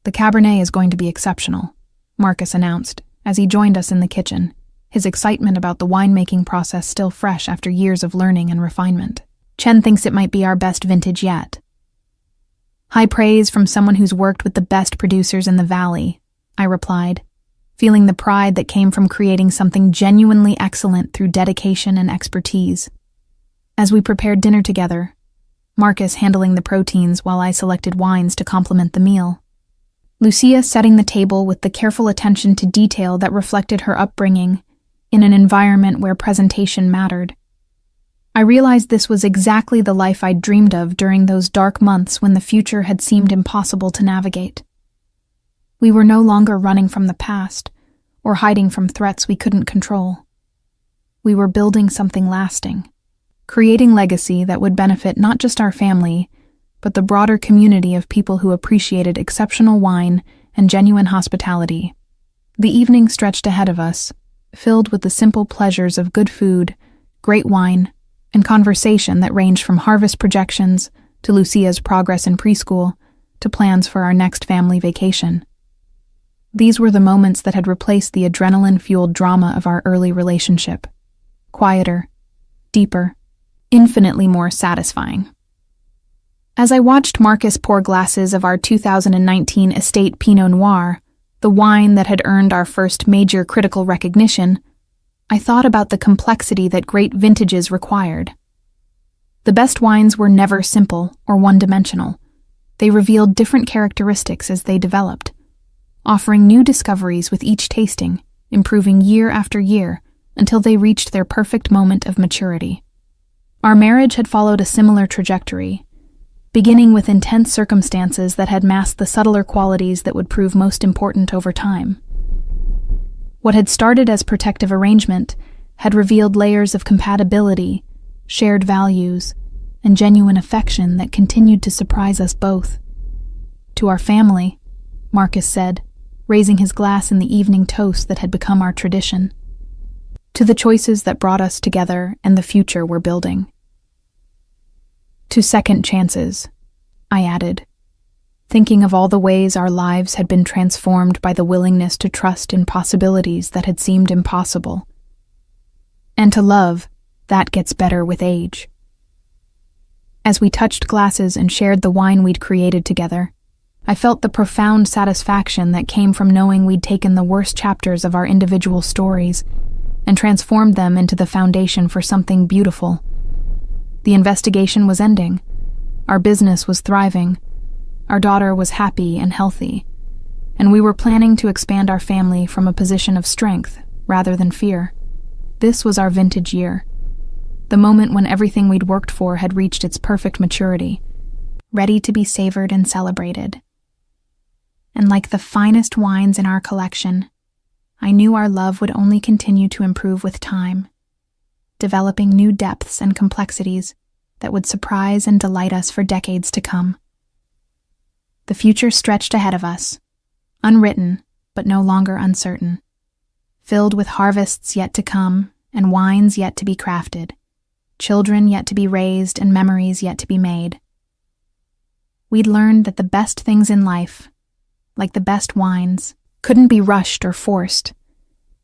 "The Cabernet is going to be exceptional," Marcus announced as he joined us in the kitchen, his excitement about the winemaking process still fresh after years of learning and refinement. "Chen thinks it might be our best vintage yet." "High praise from someone who's worked with the best producers in the valley," I replied, feeling the pride that came from creating something genuinely excellent through dedication and expertise. As we prepared dinner together, Marcus handling the proteins while I selected wines to complement the meal, Lucia setting the table with the careful attention to detail that reflected her upbringing in an environment where presentation mattered. I realized this was exactly the life I'd dreamed of during those dark months when the future had seemed impossible to navigate. We were no longer running from the past or hiding from threats we couldn't control. We were building something lasting, creating legacy that would benefit not just our family, but the broader community of people who appreciated exceptional wine and genuine hospitality. The evening stretched ahead of us, filled with the simple pleasures of good food, great wine, and conversation that ranged from harvest projections to Lucia's progress in preschool to plans for our next family vacation. These were the moments that had replaced the adrenaline-fueled drama of our early relationship. Quieter, deeper, infinitely more satisfying. As I watched Marcus pour glasses of our 2019 Estate Pinot Noir, the wine that had earned our first major critical recognition, I thought about the complexity that great vintages required. The best wines were never simple or one-dimensional. They revealed different characteristics as they developed, offering new discoveries with each tasting, improving year after year until they reached their perfect moment of maturity. Our marriage had followed a similar trajectory, beginning with intense circumstances that had masked the subtler qualities that would prove most important over time. What had started as protective arrangement had revealed layers of compatibility, shared values, and genuine affection that continued to surprise us both. "To our family," Marcus said, raising his glass in the evening toast that had become our tradition. "To the choices that brought us together and the future we're building." "To second chances," I added, thinking of all the ways our lives had been transformed by the willingness to trust in possibilities that had seemed impossible. "And to love, that gets better with age." As we touched glasses and shared the wine we'd created together, I felt the profound satisfaction that came from knowing we'd taken the worst chapters of our individual stories and transformed them into the foundation for something beautiful. The investigation was ending. Our business was thriving. Our daughter was happy and healthy. And we were planning to expand our family from a position of strength rather than fear. This was our vintage year. The moment when everything we'd worked for had reached its perfect maturity, ready to be savored and celebrated. And like the finest wines in our collection, I knew our love would only continue to improve with time, developing new depths and complexities that would surprise and delight us for decades to come. The future stretched ahead of us, unwritten but no longer uncertain, filled with harvests yet to come and wines yet to be crafted, children yet to be raised and memories yet to be made. We'd learned that the best things in life, like the best wines, couldn't be rushed or forced.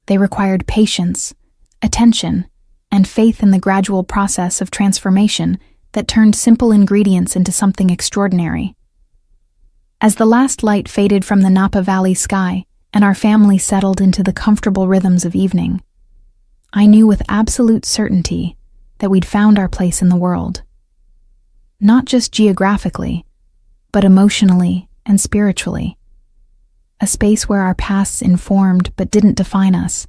They required patience, attention, and faith in the gradual process of transformation that turned simple ingredients into something extraordinary. As the last light faded from the Napa Valley sky and our family settled into the comfortable rhythms of evening, I knew with absolute certainty that we'd found our place in the world. Not just geographically, but emotionally and spiritually. A space where our pasts informed but didn't define us,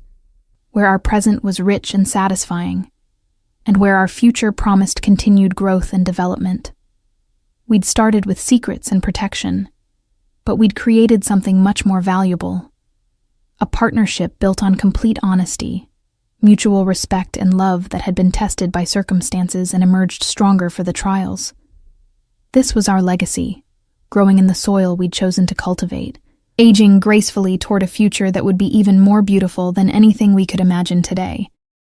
where our present was rich and satisfying, and where our future promised continued growth and development. We'd started with secrets and protection, but we'd created something much more valuable. A partnership built on complete honesty, mutual respect and love that had been tested by circumstances and emerged stronger for the trials. This was our legacy, growing in the soil we'd chosen to cultivate, aging gracefully toward a future that would be even more beautiful than anything we could imagine today.